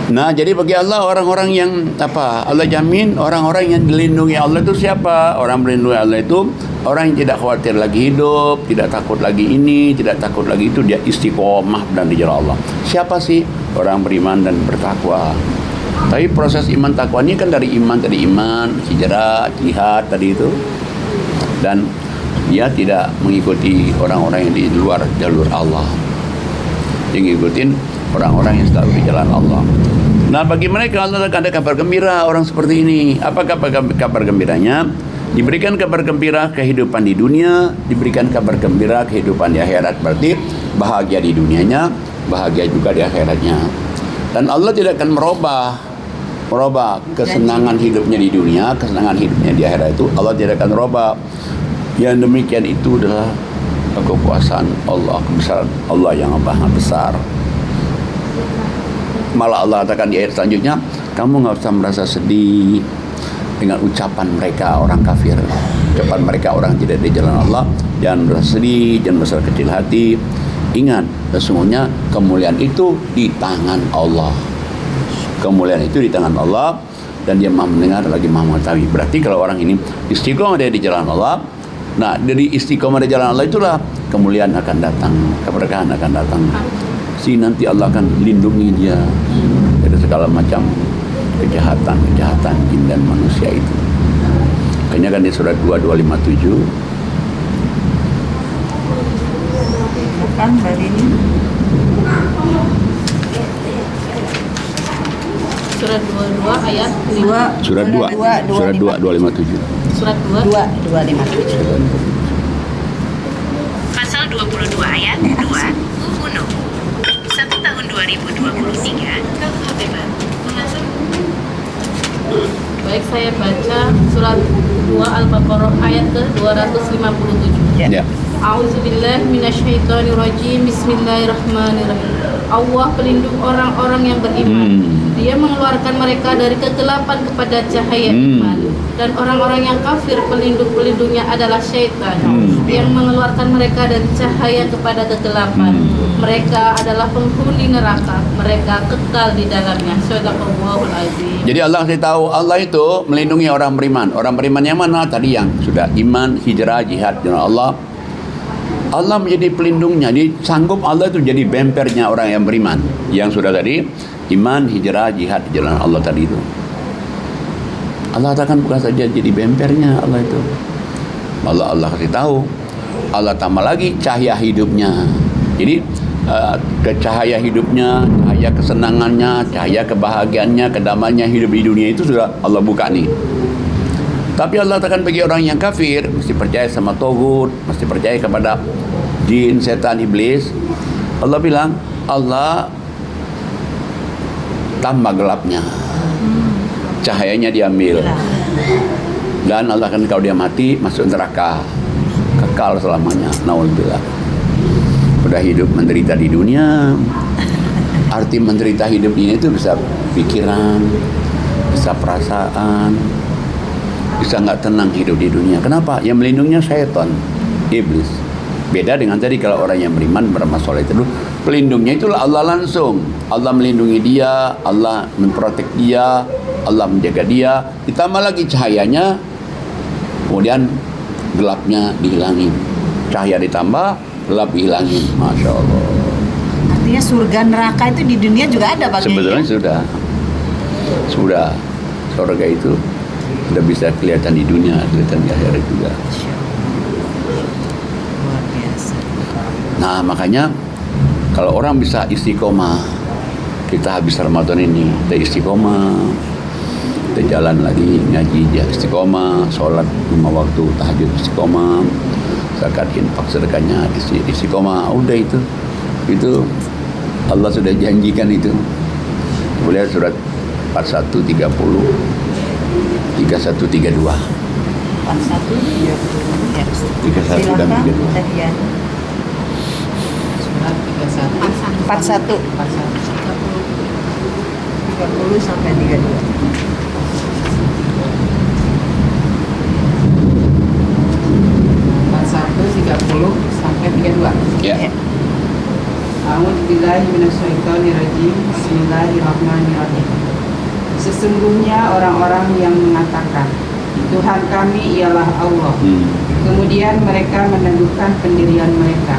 nah, jadi bagi Allah orang-orang yang Allah jamin orang-orang yang dilindungi Allah itu siapa? Orang melindungi Allah itu orang yang tidak khawatir lagi hidup, tidak takut lagi ini, tidak takut lagi itu, dia istiqomah dan di jalan Allah. Siapa sih? Orang beriman dan bertakwa. Tapi proses iman takwa ini kan dari iman, hijrah, jihad tadi itu. Dan dia tidak mengikuti orang-orang yang di luar jalur Allah. Dia ngikutin orang-orang yang selalu di jalan Allah. Nah, bagi mereka Allah akan ada kabar gembira orang seperti ini. Apa kabar gembiranya? Diberikan kabar gembira kehidupan di dunia, diberikan kabar gembira kehidupan di akhirat. Berarti bahagia di dunianya, bahagia juga di akhiratnya. Dan Allah tidak akan merubah kesenangan hidupnya di dunia, kesenangan hidupnya di akhirat itu Allah tidak akan merubah. Yang demikian itu adalah kekuasaan Allah, kebesaran Allah yang maha besar. Malah Allah katakan di ayat selanjutnya, kamu nggak usah merasa sedih dengan ucapan mereka orang kafir, ucapan mereka orang tidak di jalan Allah. Jangan merasa sedih, jangan merasa kecil hati. Ingat, sesungguhnya kemuliaan itu di tangan Allah. Kemuliaan itu di tangan Allah, dan Dia maha mendengar lagi maha mengetahui. Berarti kalau orang ini istiqomah dia di jalan Allah, nah dari istiqomah di jalan Allah itulah kemuliaan akan datang, keberkahan akan datang. Nanti Allah akan lindungi dia dari segala macam kejahatan jin dan manusia itu. Makanya kan di surat 2257 Bukan hari ini. Surat 22 ayat 5. Surat 2 Surat 2 257. Surat 2 257. Pasal 22 ayat 2 UNO 1 tahun 2023. Baik, saya baca surat 2 Al-Baqarah ayat ke 257. Ya. A'udzubillahi minasyaitonirrajim. Bismillahirrahmanirrahim. Allah pelindung orang-orang yang beriman. Dia mengeluarkan mereka dari kegelapan kepada cahaya iman. Dan orang-orang yang kafir pelindungnya adalah syaitan yang mengeluarkan mereka dari cahaya kepada kegelapan. Mereka adalah penghuni neraka. Mereka kekal di dalamnya. Shadaqallahul azim. Jadi Allah kasih tahu, Allah itu melindungi orang beriman. Orang beriman yang mana? Tadi yang sudah iman, hijrah, jihad dengan Allah. Allah menjadi pelindungnya. Jadi sanggup Allah itu jadi bempernya orang yang beriman. Yang sudah tadi iman, hijrah, jihad di jalan Allah tadi itu. Allah katakan bukan saja jadi bempernya Allah itu. Allah kasih tahu. Allah tambah lagi cahaya hidupnya. Jadi ke cahaya hidupnya, cahaya kesenangannya, cahaya kebahagiaannya, kedamaiannya hidup di dunia itu sudah Allah buka nih. Tapi Allah katakan bagi orang yang kafir mesti percaya sama Togut, mesti percaya kepada jin, setan, iblis. Allah bilang Allah tambah gelapnya, cahayanya diambil, dan Allah kan kalau dia mati masuk neraka kekal selamanya. Naudzubillah. Udah hidup menderita di dunia. Arti menderita hidup ini itu bisa pikiran, bisa perasaan, bisa nggak tenang hidup di dunia. Kenapa? Yang melindunginya syaitan, iblis. Beda dengan tadi kalau orang yang beriman, beramal soleh itu pelindungnya itulah Allah langsung. Allah melindungi dia, Allah memprotek dia, Allah menjaga dia. Ditambah lagi cahayanya, kemudian gelapnya dihilangin. Cahaya ditambah, gelap dihilangin. Masya Allah. Artinya surga neraka itu di dunia juga ada Pak. Sebetulnya sudah surga itu sudah bisa kelihatan di dunia, kelihatan di akhirat juga. Luar biasa. Nah makanya kalau orang bisa istiqomah, kita habis Ramadan ini kita istiqomah, kita jalan lagi ngaji ya istiqomah, sholat 5 waktu tahajud istiqomah, zakat infak sedekahnya istiqomah. Udah itu Allah sudah janjikan itu. Boleh surat 41 30 31 32 41 Ya. 31 dan 32. Tadian. Surat 31 41. 30 sampai 32. satu 30 sampai 32. Ya. A'udzubillahi minasyaitonirrajim. Bismillahirrahmanirrahim. Sesungguhnya orang-orang yang mengatakan Tuhan kami ialah Allah. Kemudian mereka meneguhkan pendirian mereka.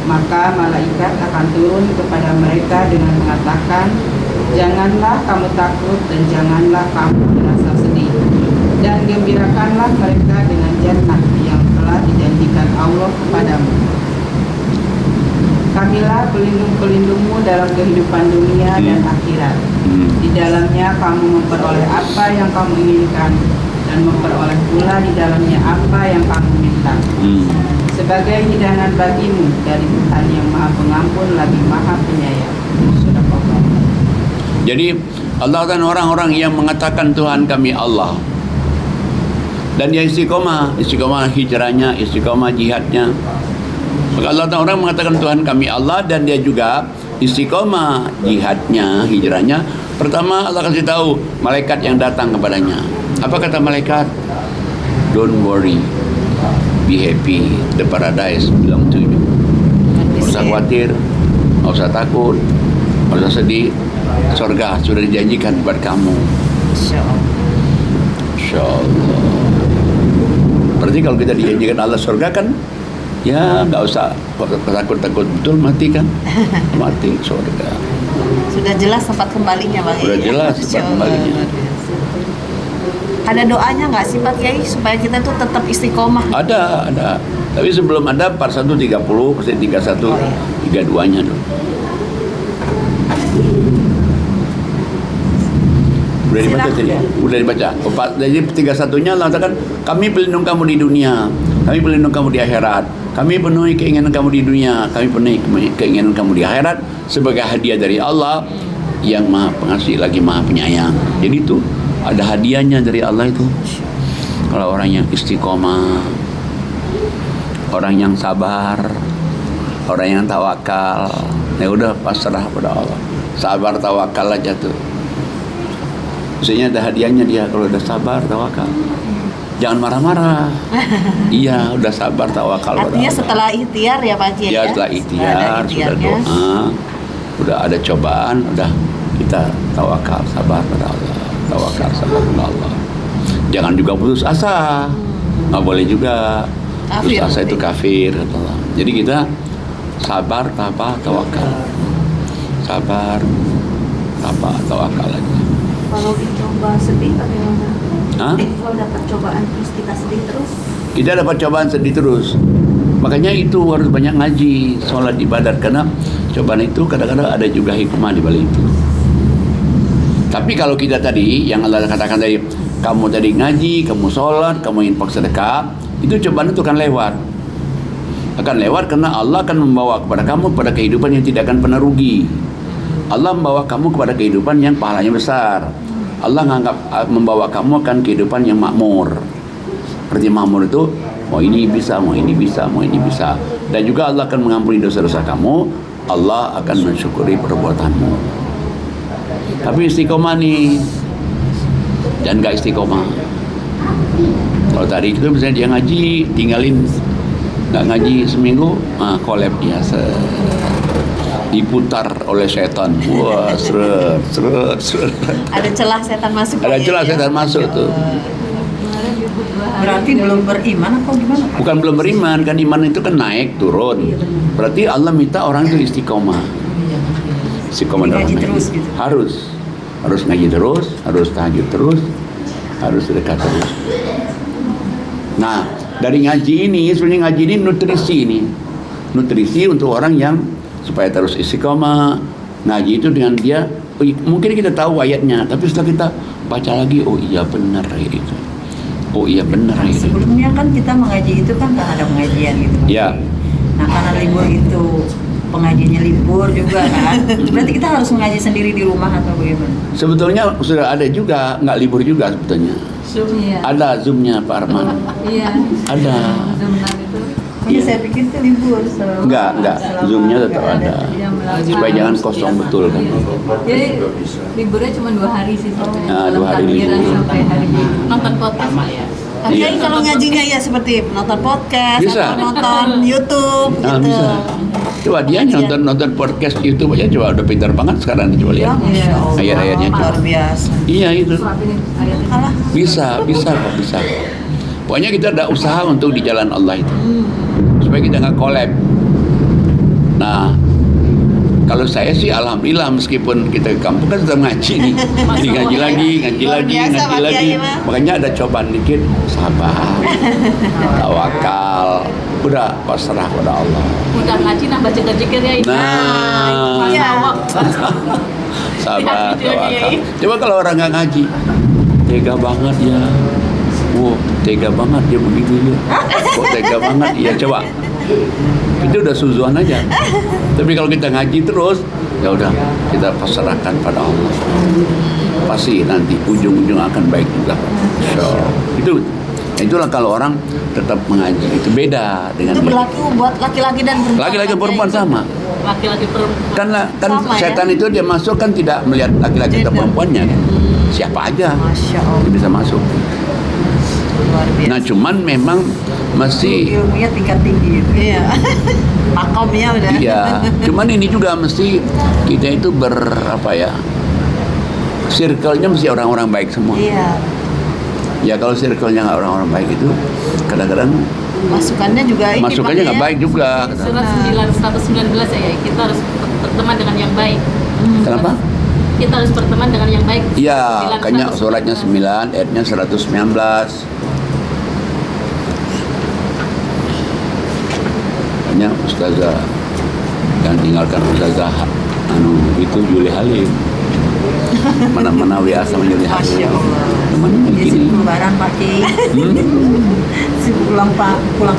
Maka malaikat akan turun kepada mereka dengan mengatakan, janganlah kamu takut dan janganlah kamu merasa sedih. Dan gembirakanlah mereka dengan jannah yang telah dijanjikan Allah kepadamu. Kamilah pelindung-pelindungmu dalam kehidupan dunia dan akhirat. Di dalamnya kamu memperoleh apa yang kamu inginkan dan memperoleh pula di dalamnya apa yang kamu minta. Sebagai hidangan bagimu dari Tuhan yang Maha Pengampun lagi Maha Penyayang. Sadaqallah. Jadi Allah kan orang-orang yang mengatakan Tuhan kami Allah. Dan dia istiqomah hijrahnya, istiqomah jihadnya. Maka Allah Ta'ala orang mengatakan Tuhan kami Allah, dan dia juga istiqomah jihadnya, hijrahnya. Pertama Allah kasih tahu malaikat yang datang kepadanya. Apa kata malaikat? Don't worry, be happy, the paradise belong to you. Nggak usah khawatir, nggak usah takut, nggak usah sedih. Surga sudah dijanjikan buat kamu. Insya Allah. Berarti kalau kita dijanjikan Allah surga kan, ya nggak usah takut-takut, betul mati kan? Mati surga. Sudah jelas tempat kembalinya Bang. Sudah jelas tempat kembalinya. Ada doanya nggak sih Pak Kiai supaya kita tuh tetap istiqomah? Ada. Tapi sebelum ada part 1 30, part 31, 32-nya dulu. Udah dibaca tadi? Udah dibaca. Jadi 31-nya Allah katakan, kami pelindung kamu di dunia, kami pelindung kamu di akhirat, kami penuhi keinginan kamu di dunia, kami penuhi keinginan kamu di akhirat sebagai hadiah dari Allah yang Maha Pengasih lagi Maha Penyayang. Jadi itu ada hadiahnya dari Allah itu. Kalau orang yang istiqomah, orang yang sabar, orang yang tawakal, ya udah pasrah pada Allah. Sabar tawakal aja tuh. Maksudnya ada hadiahnya dia kalau udah sabar tawakal. Jangan marah-marah. Iya, udah sabar tawakal. Artinya setelah ikhtiar ya Pak Kiai ya? Setelah ikhtiar, sudah doa, udah ada cobaan, udah kita tawakal, sabar pada Allah. Tawakal, sabar pada Allah. Jangan juga putus asa. Nggak boleh juga. Putus asa itu kafir, kata Allah. Jadi kita sabar, tawakal. Sabar, tawakal aja. Kalau dicoba sedih bagaimana? Hah? Kalau dapat cobaan terus kita sedih terus? Kita dapat cobaan sedih terus. Makanya itu harus banyak ngaji, sholat, ibadat, karena cobaan itu kadang-kadang ada juga hikmah di balik itu. Tapi kalau kita tadi yang Allah katakan tadi, kamu tadi ngaji, kamu sholat, kamu infak sedekah, itu cobaan itu akan lewat. Akan lewat karena Allah akan membawa kepada kamu pada kehidupan yang tidak akan pernah rugi. Allah membawa kamu kepada kehidupan yang pahalanya besar. Allah membawa kamu akan kehidupan yang makmur. Seperti makmur itu, mau ini bisa, mau ini bisa, mau ini bisa. Dan juga Allah akan mengampuni dosa-dosa kamu. Allah akan mensyukuri perbuatanmu. Tapi istiqomah nih, dan gak istiqomah. Kalau tadi itu misalnya dia ngaji, tinggalin gak ngaji seminggu, collab dia diputar oleh setan. Wah, seret. Ada celah setan masuk. Ada celah setan masuk tuh. Berarti belum beriman atau gimana? Bukan belum beriman, kan iman itu kan naik turun. Berarti Allah minta orang itu istiqomah. Istiqomah dalam ngaji terus gitu. Harus ngaji terus, harus tahajud terus, harus sedekah terus. Nah, dari ngaji ini, sebenarnya ngaji ini nutrisi untuk orang yang supaya terus istiqomah. Ngaji itu dengan dia, mungkin kita tahu ayatnya, tapi setelah kita baca lagi, oh iya benar itu. Oh iya benar itu. Sebelumnya kan kita mengaji itu kan ada pengajian gitu. Ya. Nah karena libur itu pengajiannya libur juga kan. Berarti kita harus mengaji sendiri di rumah atau bagaimana? Sebetulnya sudah ada juga, nggak libur juga sebetulnya. Zoom-nya. Ada Zoom-nya Pak Arman. Iya. Ada. Zoom itu. Iya, saya pikir itu libur. Enggak. Zoom-nya tetap ada. Supaya jangan kosong betul kan. Jadi liburnya cuma 2 hari sih. Nah, 2 hari libur. Sampai hari Minggu. Nonton podcast ya. Oke, Iya. kalau ngajinya ya seperti nonton podcast Bisa. atau nonton YouTube Nah, gitu. bisa. Coba dia nonton podcast YouTube aja, coba udah pintar banget sekarang, coba lihat. Ya, Ayat-ayatnya luar coba. biasa. Iya itu. Suapin ayatnya. Alah, Bisa kok, bisa. Pokoknya kita ada usaha untuk di jalan Allah itu. Supaya kita nggak collab. Nah, Kalau saya sih alhamdulillah meskipun kita ke kampung kan tetap ngaji nih. Jadi ngaji lagi, Luar biasa, Pak Kiai mah. Makanya ada cobaan dikit, sabar, tawakal, udah pasrah pada Allah. Udah ngaji nambah zikir ya ini. Nah, iya. sabar, Lihat videonya, tawakal. Yai. Coba kalau orang nggak ngaji, tega banget ya. Wow, tega banget dia begitu ya. Kok tega banget ya, coba. Itu udah suzuan aja. Tapi kalau kita ngaji terus, ya udah kita pasrahkan pada Allah. Pasti nanti ujung-ujung akan baik juga. So, itulah kalau orang tetap mengaji. Itu beda dengan Itu berlaku buat laki-laki dan perempuan. laki-laki perempuan sama. Laki-laki perempuan. Kan Sama, ya? setan itu dia masuk kan tidak melihat laki-laki atau Gender. perempuannya kan. Siapa aja Masya dia Allah. bisa masuk. Luar biasa. Nah cuman memang masih Ilmunya tingkat tinggi itu. Iya. Makomnya udah. iya. Cuman ini juga mesti kita itu circle-nya mesti orang-orang baik semua. Iya. Ya kalau circle-nya nggak orang-orang baik itu kadang-kadang Masukannya juga ini. masukannya nggak Pak, ya. baik juga. Surat 119 ya, kita harus berteman dengan yang baik. Kenapa? Kita harus berteman dengan yang baik. Iya, 9, makanya 119. suratnya 9, ayatnya 119. Makanya Ustazah yang tinggalkan Ustazah itu Juli Halim. Mana-mana WA sama Juli Halim. Masya Allah. Temannya Jadi gini. sibuk lebaran Pak Kiai. Sibuk pulang kampung.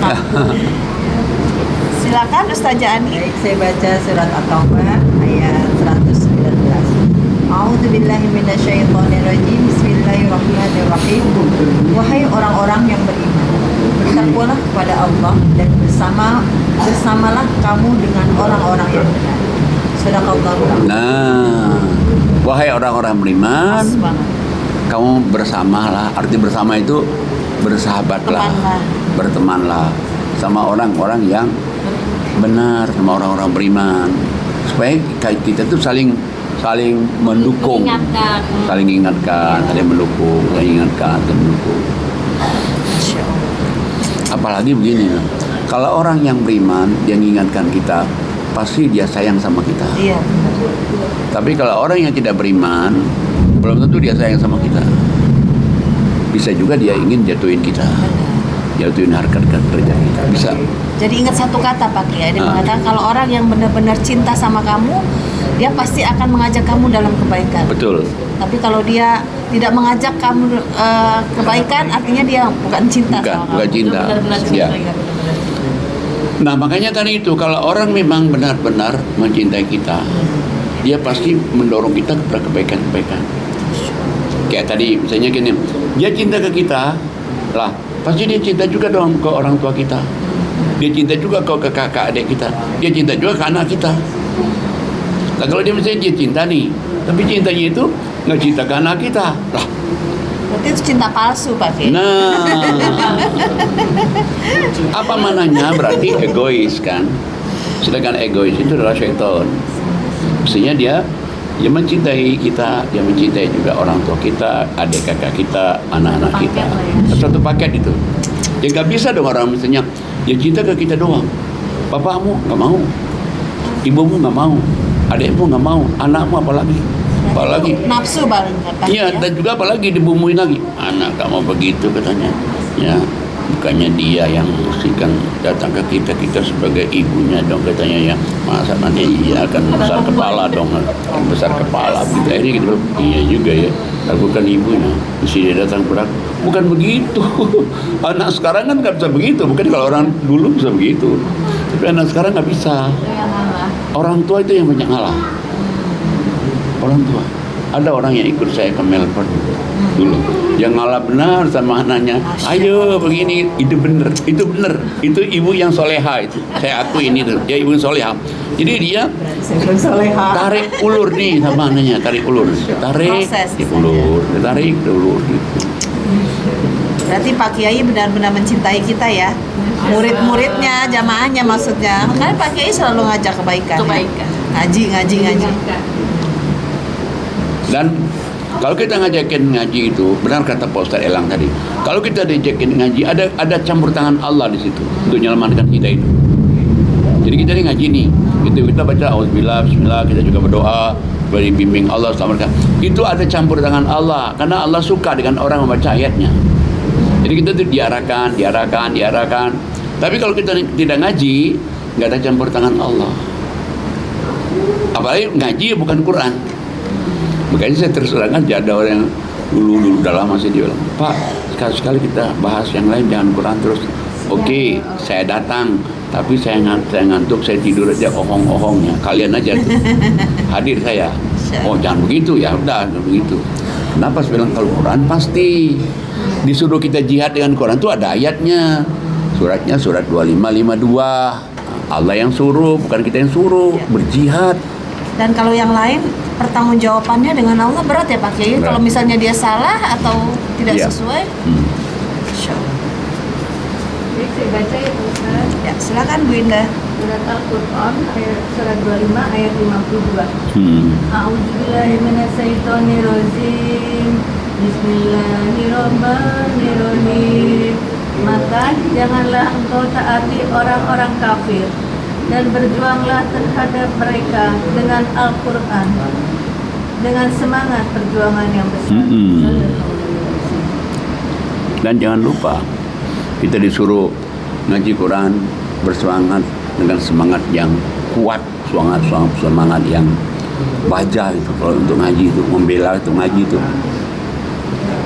Silakan Ustazah Ani. Baik, saya baca surat At-Taubah ayat 119. A'udzubillahi minasyaitonirrajim. Bismillahirrahmanirrahim. Wahai orang-orang yang beriman, bertakwalah kepada Allah dan bersamalah kamu dengan orang-orang yang benar. Sadaqallahu. Nah, wahai orang-orang beriman, Pas banget. kamu bersamalah. Arti bersama itu bersahabatlah, Temanlah. bertemanlah sama orang-orang yang benar, sama orang-orang beriman, supaya kita tuh saling mendukung, Mengingatkan. saling ingatkan, saling mendukung, saling ingatkan, saling mendukung. Masya Allah. Apalagi begini, kalau orang yang beriman dia mengingatkan kita, pasti dia sayang sama kita. Iya. Tapi kalau orang yang tidak beriman, belum tentu dia sayang sama kita. Bisa juga dia ingin jatuhin kita, jatuhin harkat kerja kita. Bisa. Jadi ingat satu kata Pak Kiai, dia mengatakan kalau orang yang benar-benar cinta sama kamu, dia pasti akan mengajak kamu dalam kebaikan. Betul. Tapi kalau dia tidak mengajak kamu kebaikan, artinya dia bukan cinta sama kamu. Bukan cinta. Benar-benar cinta. Ya. Iya, benar-benar cinta. Nah makanya tadi itu kalau orang memang benar-benar mencintai kita, dia pasti mendorong kita kepada kebaikan-kebaikan. Kayak tadi misalnya gini, dia cinta ke kita, lah pasti dia cinta juga dong ke orang tua kita. Dia cinta juga ke kakak adik kita. Dia cinta juga ke anak kita. Nah kalau dia misalnya dia cinta nih, tapi cintanya itu nggak cinta ke anak kita, lah. Berarti itu cinta palsu Pak Kiai. Nah, apa mananya berarti egois kan? Sedangkan egois itu adalah syaitan. Mestinya dia mencintai kita, dia mencintai juga orang tua kita, adik kakak kita, anak-anak kita. Satu paket itu. Ya nggak bisa dong orang misalnya dia cinta ke kita doang. Bapakmu nggak mau, ibumu nggak mau, adikmu nggak mau, anakmu apalagi. Nafsu Pak Kiai. Iya, dan juga apalagi dibumbuin lagi. Anak tak mau begitu katanya. Ya, bukannya dia yang mestikan datang ke kita sebagai ibunya dong katanya ya. Masa nanti dia akan besar kepala dong, besar kepala. Akhirnya gitu, iya juga ya. Aku kan ibunya, mesti dia datang ke aku. Bukan begitu. Anak sekarang kan nggak bisa begitu. Bukan kalau orang dulu bisa begitu. Tapi anak sekarang nggak bisa. Orang tua itu yang banyak ngalah. Orang tua. Ada orang yang ikut saya ke Melbourne dulu. Yang ngalah benar sama anaknya. Ayo begini, itu benar, itu ibu yang soleha itu. Saya akui ini tuh, dia ibu yang soleha. Jadi dia tarik ulur nih sama anaknya, tarik ulur, tarik, diulur, tarik, diulur gitu. Berarti Pak Kiai benar-benar mencintai kita ya. Murid-muridnya, jamaahnya maksudnya. Makanya Pak Kiai selalu ngajak kebaikan. Kebaikan. Ngaji. Dan kalau kita ngajakin ngaji itu, benar kata Pak Ustaz Elang tadi. Kalau kita diajakin ngaji, ada campur tangan Allah di situ untuk menyelamatkan kita itu. Jadi kita ini ngaji nih, Itu kita baca auzubillah, bismillah, kita juga berdoa beri bimbing Allah selamatkan. Itu ada campur tangan Allah karena Allah suka dengan orang membaca ayatnya. Jadi kita tuh diarahkan. Tapi kalau kita tidak ngaji, nggak ada campur tangan Allah. Apalagi ngaji bukan Quran. Makanya saya terus terang aja, ada orang yang dulu udah lama sih dia bilang, Pak, sekali kita bahas yang lain jangan Quran terus. Oke, saya datang, tapi saya ngantuk, saya tidur aja ohong-ohongnya. Kalian aja tuh. Hadir saya. Oh jangan begitu, ya udah jangan begitu. Kenapa saya bilang kalau Quran pasti disuruh kita jihad dengan Quran itu ada ayatnya. Suratnya surat 2552. Allah yang suruh, bukan kita yang suruh berjihad. Dan kalau yang lain pertanggungjawabannya dengan Allah berat ya Pak Kiai. Kalau misalnya dia salah atau tidak sesuai. Insya Allah. Jadi saya baca ya Pak Ustaz. Ya, silakan Bu Indah. Surat Al-Quran surat 25 ayat 52. A'udzubillahi minasyaitonirrajim. Bismillahirrahmanirrahim. Maka janganlah engkau taati orang-orang kafir dan berjuanglah terhadap mereka dengan Al-Quran dengan semangat perjuangan yang besar. Dan jangan lupa kita disuruh ngaji Quran bersemangat dengan semangat yang kuat, semangat yang baja itu. Kalau untuk ngaji itu, membela itu ngaji itu.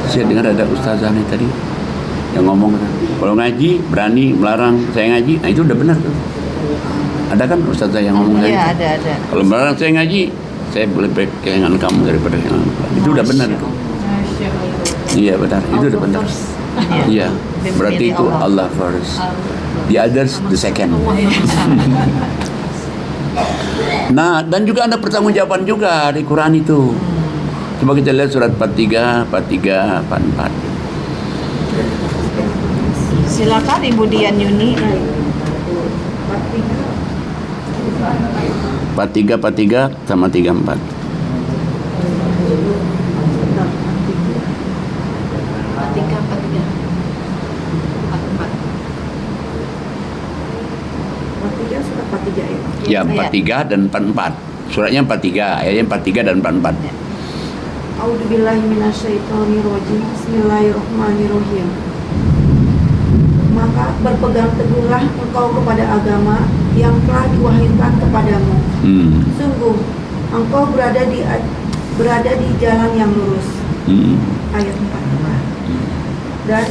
Saya dengar ada ustazah nih tadi yang ngomong, kalau ngaji berani melarang saya ngaji, nah itu udah benar tuh. Ada kan ustazah yang ngomong tadi? Iya, ada. Kalau melarang saya ngaji, saya lebih kehilangan kamu daripada kehilangan Quran. Itu udah benar itu. Iya benar, itu udah benar. Iya, berarti itu Allah first, the others the second. Nah, dan juga ada pertanggungjawaban juga di Quran itu. Coba kita lihat surat 43, 44. Silakan Ibu Dian Yuni. 43 sama 34. Ya, 43 dan 44. Suratnya 43, ayatnya 43 dan 44. A'udzubillahi minasyaitonirrajim. Bismillahirrahmanirrahim. Maka berpegang teguhlah engkau kepada agama yang telah diwahyukan kepadamu. Sungguh engkau berada di jalan yang lurus. Ayat 44. Dan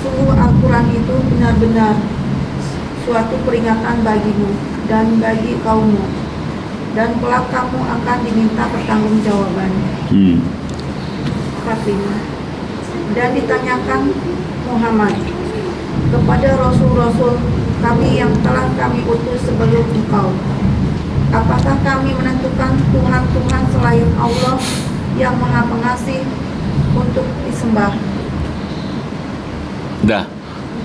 sungguh Al-Quran itu benar-benar suatu peringatan bagimu dan bagi kaummu, dan kelak kamu akan diminta pertanggungjawaban. 45. Dan ditanyakan Muhammad kepada rasul-rasul kami yang telah kami utus sebelum engkau, apakah kami menentukan Tuhan-Tuhan selain Allah yang Maha Pengasih untuk disembah? Dah.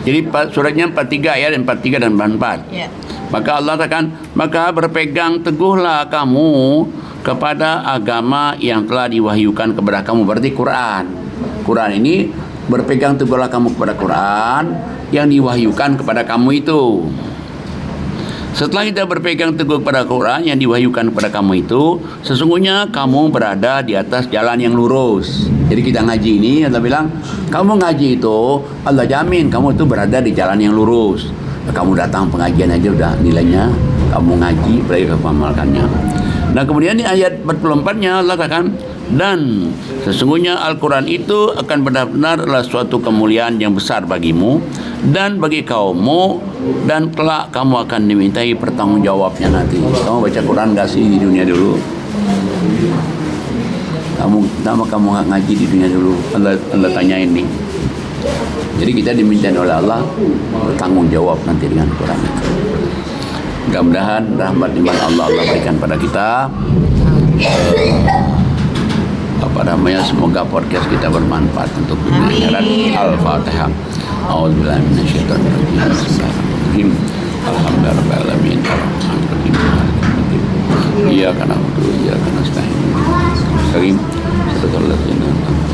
Jadi suratnya 43 ayat 43 dan 44. Ya. Maka Allah katakan, maka berpegang teguhlah kamu kepada agama yang telah diwahyukan kepada kamu. Berarti Quran. Quran ini berpegang teguhlah kamu kepada Quran yang diwahyukan kepada kamu itu. Setelah kita berpegang teguh kepada Quran yang diwahyukan kepada kamu itu, sesungguhnya kamu berada di atas jalan yang lurus. Jadi kita ngaji ini, Allah bilang, kamu ngaji itu, Allah jamin kamu itu berada di jalan yang lurus. Kamu datang pengajian aja udah nilainya, kamu ngaji, berarti kamu amalkannya. Nah kemudian di ayat 44-nya Allah katakan, dan sesungguhnya Al-Quran itu akan benar-benar adalah suatu kemuliaan yang besar bagimu dan bagi kaummu, dan kelak kamu akan dimintai pertanggungjawabnya nanti. Kamu baca Quran gak sih di dunia dulu? Kamu ngaji di dunia dulu. Allah tanya ini. Jadi kita diminta oleh Allah bertanggung jawab nanti dengan Quran itu. Mudah-mudahan rahmat iman Allah berikan pada kita. Semoga podcast kita bermanfaat untuk dunia akhirat. Al-Fatihah. A'udzubillahi minasyaitonirrajim. Bismillahirrahmanirrahim. Alhamdulillahirabbil alamin. Arrahmanirrahim. Iyyaka na'budu wa iyyaka nasta'in. Karim. Shiratal ladzina an'amta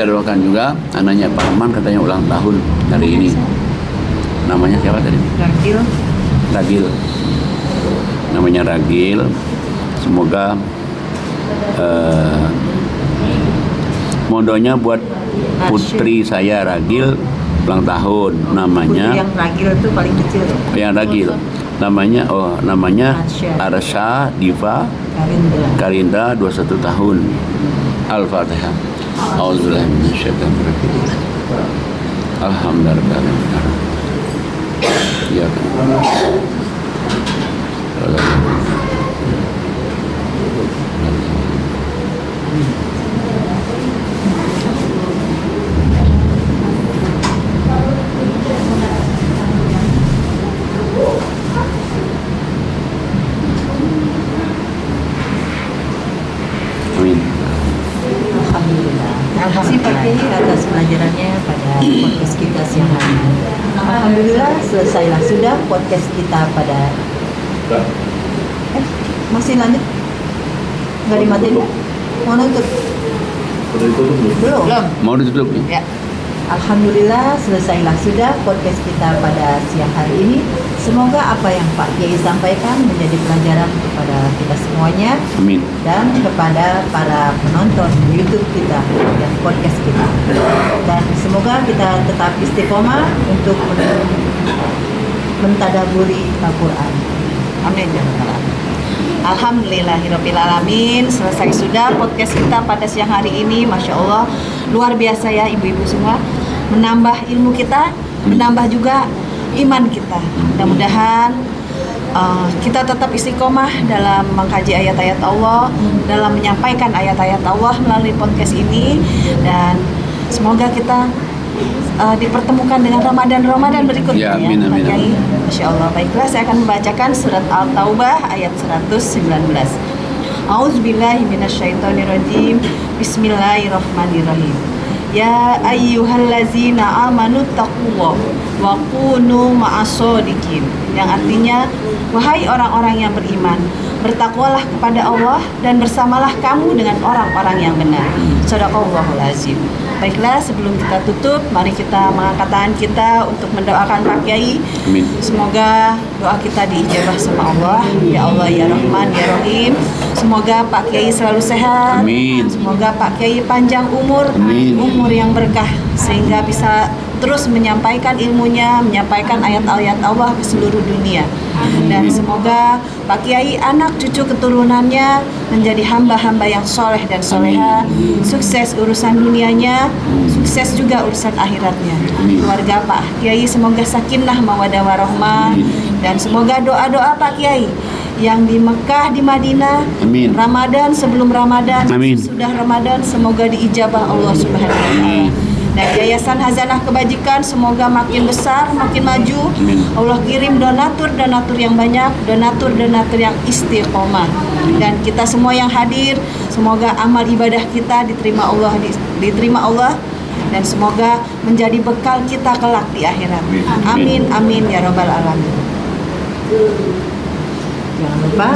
kita doakan juga anaknya Pak Aman katanya ulang tahun hari ini. Namanya siapa tadi? Ragil. Namanya Ragil. Semoga mondonya buat putri saya Ragil ulang tahun. Namanya Putri yang Ragil itu paling kecil ya? yang Ragil. Namanya Arsha Diva Karinda 21 tahun. Al-Fatihah. Auzubillahi minasyaitonir rajim. Alhamdulillah. Ya kan. Amin. Alhamdulillah. Terima kasih Pak Kiai atas pelajarannya pada podcast kita siang hari ini. Alhamdulillah selesailah sudah podcast kita pada masih lanjut? Nggak dimatiin? Mau nutup? Belum? Mau ditutup nih? Ya. Alhamdulillah selesailah sudah podcast kita pada siang hari ini. Semoga apa yang Pak Kiai sampaikan menjadi pelajaran kepada kita semuanya Amin. dan kepada para penonton YouTube kita dan podcast kita. Dan semoga kita tetap istiqomah untuk mentadaburi Al-Quran. Amin ya rabbal alamin. Alhamdulillahirabbil alamin. Selesai sudah podcast kita pada siang hari ini. Masya Allah, luar biasa ya ibu-ibu semua. Menambah ilmu kita, menambah juga iman kita. Mudah-mudahan kita tetap istiqomah dalam mengkaji ayat-ayat Allah, dalam menyampaikan ayat-ayat Allah melalui podcast ini, dan semoga kita dipertemukan dengan Ramadan berikutnya. Ya, amin, amin, Pak Kiai. amin. Masya Allah. Baiklah, saya akan membacakan surat Al-Taubah ayat 119. A'udzubillahi minasyaitonirrajim. Bismillahirrahmanirrahim. Ya ayyuhallazina amanu taqullah wa kunu ma'as-shodiqin. Yang artinya, wahai orang-orang yang beriman, bertakwalah kepada Allah dan bersamalah kamu dengan orang-orang yang benar. Shadaqallahul azim. Baiklah, sebelum kita tutup, mari kita mengangkat tangan kita untuk mendoakan Pak Kiai. Amin. Semoga doa kita diijabah sama Allah. Ya Allah, ya Rahman, ya Rahim. Semoga Pak Kiai selalu sehat. Amin. Semoga Pak Kiai panjang umur, Amin. umur yang berkah, sehingga bisa terus menyampaikan ilmunya, menyampaikan ayat-ayat Allah ke seluruh dunia. Dan semoga Pak Kiai, anak cucu keturunannya menjadi hamba-hamba yang soleh dan soleha, sukses urusan dunianya, sukses juga urusan akhiratnya. Keluarga Pak Kiai semoga sakinah mawadah warohmah, dan semoga doa-doa Pak Kiai yang di Mekah, di Madinah, Amin. Ramadan sebelum Ramadan, Amin. sudah Ramadan, semoga diijabah Allah Subhanahu wa Ta'ala. Dan Yayasan Hazanah Kebajikan semoga makin besar, makin maju. Amin. Allah kirim donatur-donatur yang banyak, donatur-donatur yang istiqomah. Dan kita semua yang hadir, semoga amal ibadah kita diterima Allah, dan semoga menjadi bekal kita kelak di akhirat. Amin, amin ya rabbal alamin.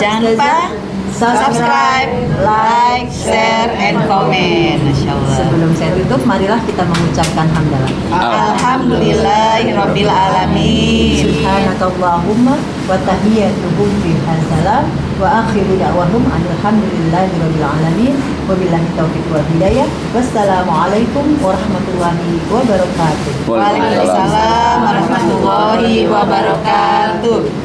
Jangan lupa subscribe, like, share, and comment. Masya Allah. Sebelum saya tutup, marilah kita mengucapkan hamdalah. Alhamdulillahirabbil alamin. Subhanakallahumma wa tahiyyatuhum fiha salam wa akhiru da'wahum alhamdulillahirabbil alamin. Wabillahi taufiq wal hidayah. Wassalamualaikum warahmatullahi wabarakatuh. Waalaikumsalam warahmatullahi wabarakatuh.